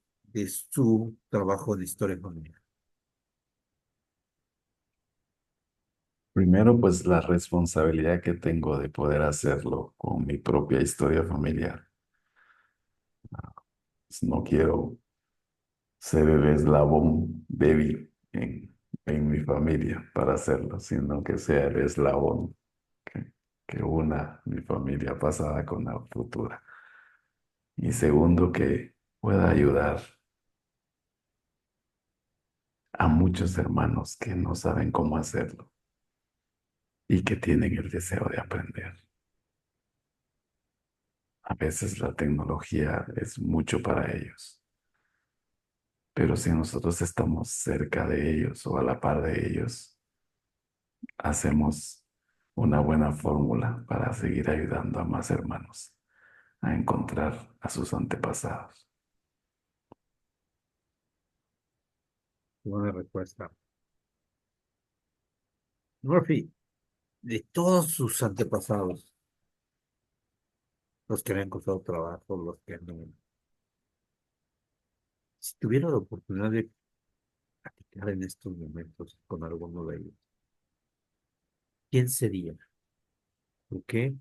su trabajo de historia familiar? Primero, pues la responsabilidad que tengo de poder hacerlo con mi propia historia familiar. Pues, no quiero ser el eslabón débil en mi familia para hacerlo, sino que sea el eslabón que, que una mi familia pasada con la futura. Y segundo, que pueda ayudar a muchos hermanos que no saben cómo hacerlo y que tienen el deseo de aprender. A veces la tecnología es mucho para ellos, pero si nosotros estamos cerca de ellos o a la par de ellos, hacemos una buena fórmula para seguir ayudando a más hermanos a encontrar a sus antepasados. Buena respuesta. Murphy, de todos sus antepasados, los que me han costado trabajo, los que no, si tuviera la oportunidad de platicar en estos momentos con alguno de ellos, ¿quién sería? ¿Por qué?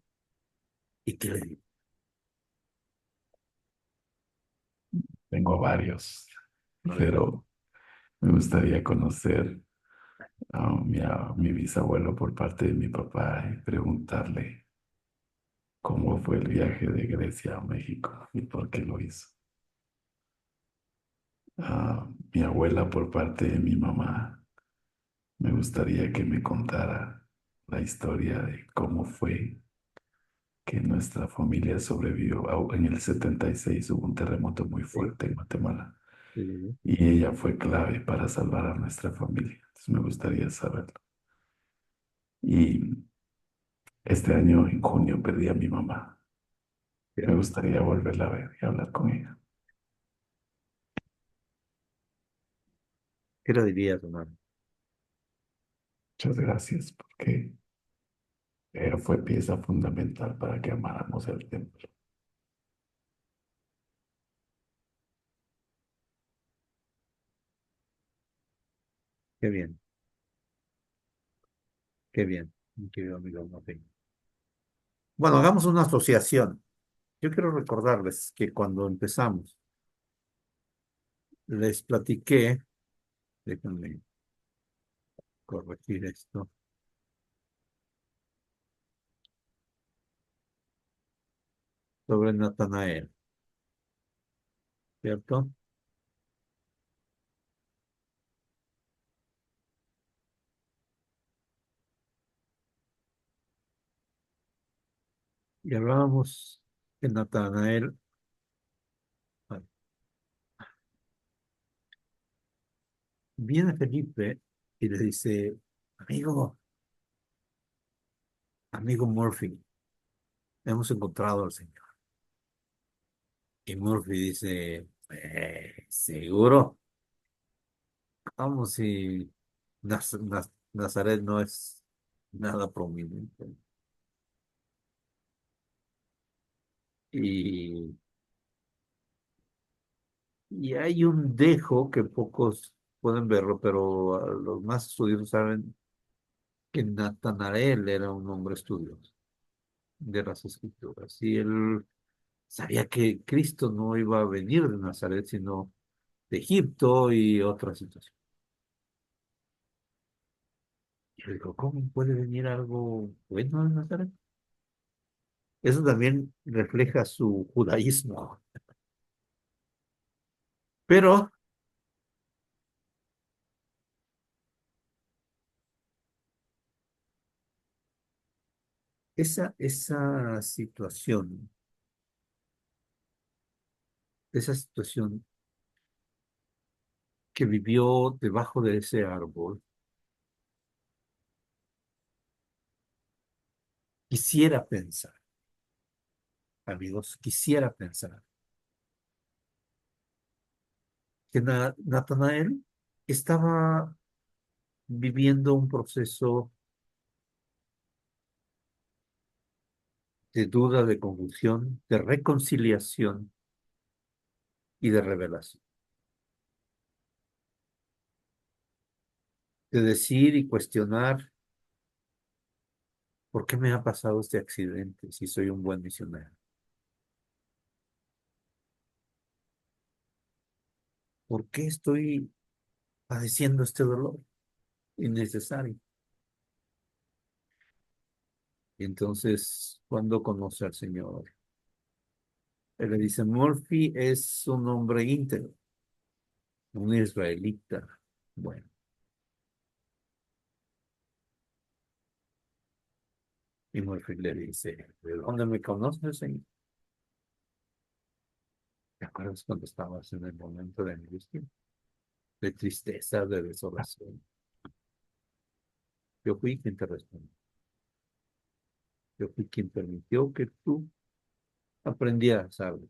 ¿Y qué le digo? Tengo varios, A ver, pero me gustaría conocer a mi bisabuelo por parte de mi papá y preguntarle cómo fue el viaje de Grecia a México y por qué lo hizo. A mi abuela por parte de mi mamá, me gustaría que me contara la historia de cómo fue que nuestra familia sobrevivió. En el 76 hubo un terremoto muy sí, fuerte en Guatemala sí, y ella fue clave para salvar a nuestra familia. Entonces me gustaría saberlo. Y este año, en junio, perdí a mi mamá. Me sí. gustaría volverla a ver y hablar con ella. ¿Qué le dirías, hermano? Muchas gracias porque ella fue pieza fundamental para que amáramos el templo. Qué bien, qué bien, mi querido amigo Murphy. Bueno, hagamos una asociación. Yo quiero recordarles que cuando empezamos, les platiqué, déjenme corregir esto, sobre Natanael, ¿cierto? Y hablábamos de Natanael. ah, Viene Felipe y le dice, amigo, amigo Murphy, hemos encontrado al Señor. Y Murphy dice, Seguro. Vamos, si Nazaret no es nada prominente. Y, y hay un dejo que pocos pueden verlo, pero los más estudiosos saben que Natanael era un hombre estudioso de las escrituras. Y él sabía que Cristo no iba a venir de Nazaret, sino de Egipto y otras situaciones. Y yo digo, ¿cómo puede venir algo bueno de Nazaret? Eso también refleja su judaísmo. Pero esa situación que vivió debajo de ese árbol, quisiera pensar, amigos, quisiera pensar que Natanael estaba viviendo un proceso de duda, de confusión, de reconciliación y de revelación. De decir y cuestionar por qué me ha pasado este accidente si soy un buen misionero. ¿Por qué estoy padeciendo este dolor innecesario? Y entonces, cuando conoce al Señor, él le dice, Murphy es un hombre íntegro, un israelita. Bueno, y Murphy le dice, ¿de dónde me conoces, Señor? ¿Te acuerdas cuando estabas en el momento de angustia, de tristeza, de desolación? Yo fui quien te respondió. Yo fui quien permitió que tú aprendieras algo.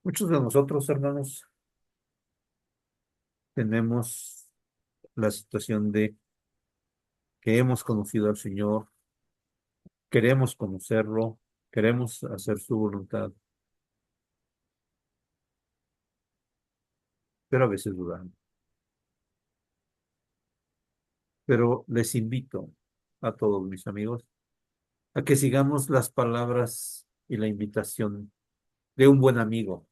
Muchos de nosotros, hermanos, tenemos la situación de que hemos conocido al Señor, queremos conocerlo, queremos hacer su voluntad, pero a veces dudamos. Pero les invito a todos mis amigos a que sigamos las palabras y la invitación de un buen amigo,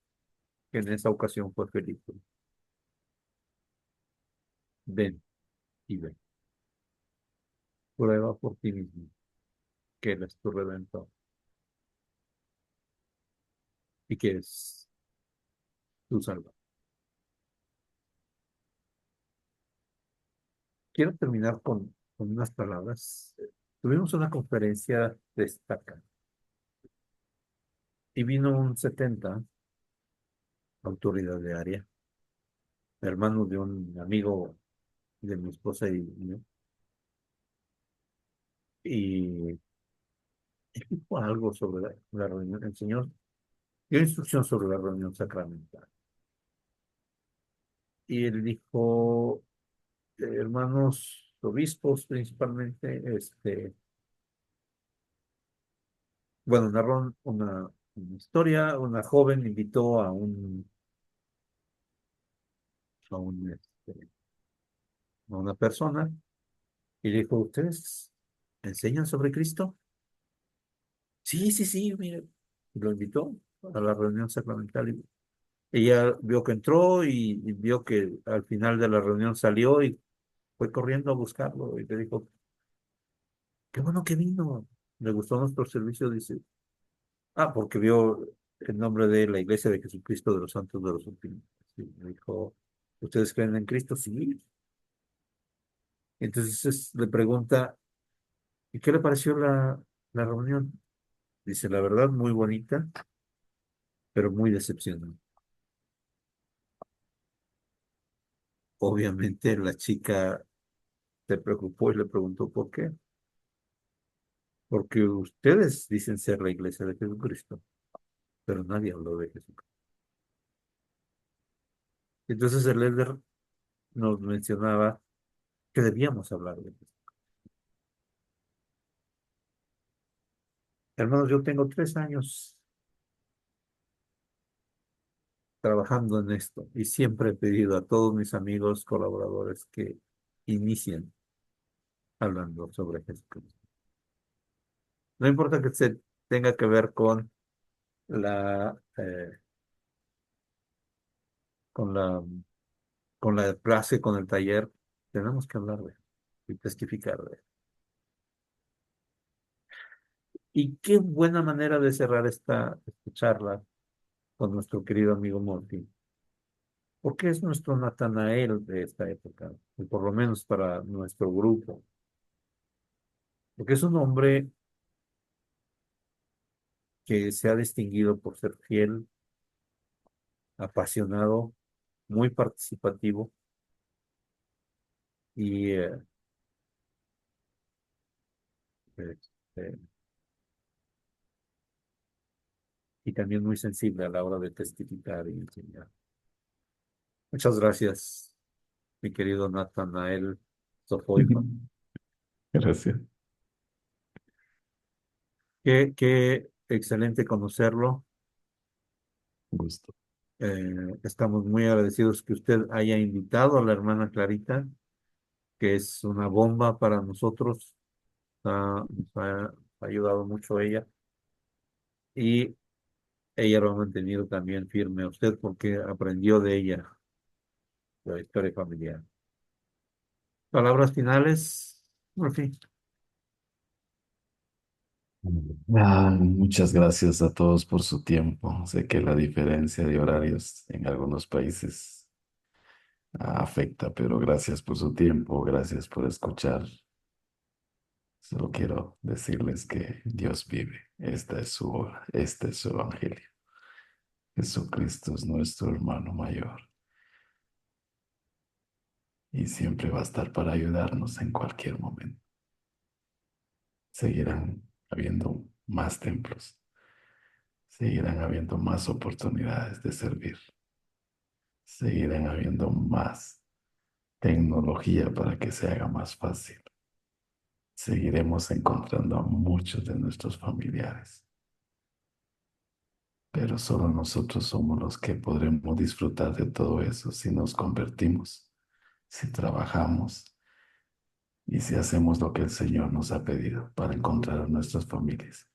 que en esa ocasión fue Felipe. Ven y ven. Prueba por ti mismo que Él es tu redentor y que es tu salvador. Quiero terminar con unas palabras. Tuvimos una conferencia destacada y vino un 70 autoridad de área, hermano de un amigo de mi esposa y mío, y dijo algo sobre la reunión. El Señor dio instrucción sobre la reunión sacramental. Y él dijo, hermanos obispos principalmente, bueno, narró una historia. Una joven invitó a un, este, a una persona y le dijo, ¿ustedes enseñan sobre Cristo? Sí, sí, sí, mire. Y lo invitó a la reunión sacramental. Y ella vio que entró y vio que al final de la reunión salió y fue corriendo a buscarlo y le dijo, qué bueno que vino. Le gustó nuestro servicio, dice. Ah, porque vio el nombre de la Iglesia de Jesucristo de los Santos de los Últimos. Sí, me dijo, ¿ustedes creen en Cristo? Sí. Entonces le pregunta, ¿y qué le pareció la reunión? Dice, la verdad, muy bonita, pero muy decepcionante. Obviamente la chica se preocupó y le preguntó por qué. porque ustedes dicen ser la iglesia de Jesucristo, pero nadie habló de Jesucristo. Entonces el elder nos mencionaba que debíamos hablar de Jesucristo. Hermanos, yo tengo 3 años trabajando en esto y siempre he pedido a todos mis amigos, colaboradores que inicien hablando sobre Jesucristo. No importa que se tenga que ver la, eh, con la, con la clase, con el taller, tenemos que hablar de él y testificar de él. Y qué buena manera de cerrar esta charla con nuestro querido amigo Monty, porque es nuestro Natanael de esta época, y por lo menos para nuestro grupo, porque es un hombre que se ha distinguido por ser fiel, apasionado, muy participativo y, este, y también muy sensible a la hora de testificar y enseñar. Muchas gracias, mi querido Natanael Sofoifa. Gracias. Qué excelente conocerlo. Gusto. Estamos muy agradecidos que usted haya invitado a la hermana Clarita, que es una bomba para nosotros. Nos ha ayudado mucho ella y ella lo ha mantenido también firme a usted porque aprendió de ella la historia familiar. Palabras finales, Murphy. Muchas gracias a todos por su tiempo. Sé que la diferencia de horarios en algunos países afecta, pero gracias por su tiempo, gracias por escuchar. Solo quiero decirles que Dios vive. Este es su evangelio. Jesucristo es nuestro hermano mayor y siempre va a estar para ayudarnos en cualquier momento. Seguirán habiendo más templos, seguirán habiendo más oportunidades de servir, seguirán habiendo más tecnología para que se haga más fácil. Seguiremos encontrando a muchos de nuestros familiares, pero solo nosotros somos los que podremos disfrutar de todo eso si nos convertimos, si trabajamos y si hacemos lo que el Señor nos ha pedido para encontrar a nuestras familias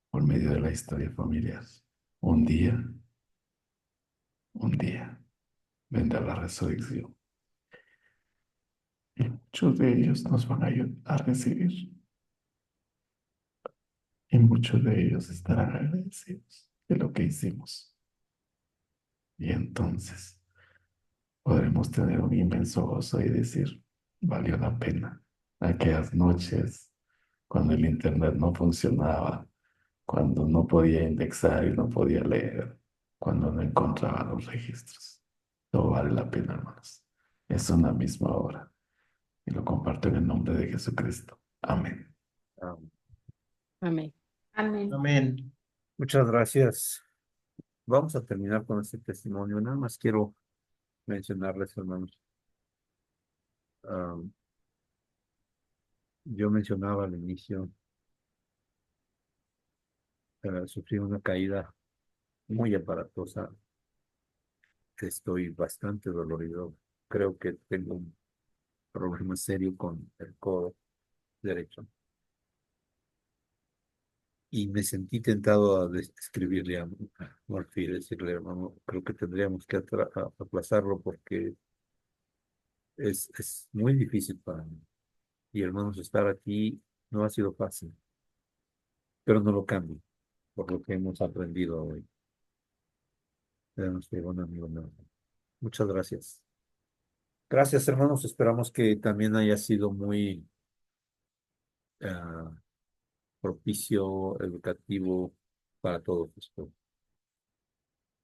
por medio de la historia familiar. Un día vendrá la resurrección y muchos de ellos nos van a ayudar a recibir y muchos de ellos estarán agradecidos de lo que hicimos. Y entonces podremos tener un inmenso gozo y decir, valió la pena aquellas noches cuando el internet no funcionaba, cuando no podía indexar y no podía leer, cuando no encontraba los registros. Todo vale la pena, hermanos. Es una misma hora y lo comparto en el nombre de Jesucristo. Amén. Amén. Amén. Amén. Muchas gracias. Vamos a terminar con este testimonio. Nada más quiero mencionarles, hermanos. am, yo mencionaba al inicio, sufrí una caída muy aparatosa. Estoy bastante dolorido. Creo que tengo un problema serio con el codo derecho. Y me sentí tentado a escribirle a Murphy, decirle, hermano, creo que tendríamos que aplazarlo porque es muy difícil para mí. Y hermanos, estar aquí no ha sido fácil, pero no lo cambio por lo que hemos aprendido hoy. De nuestro buen amigo Nelson. Muchas gracias. Gracias, hermanos. Esperamos que también haya sido muy propicio, educativo para todos.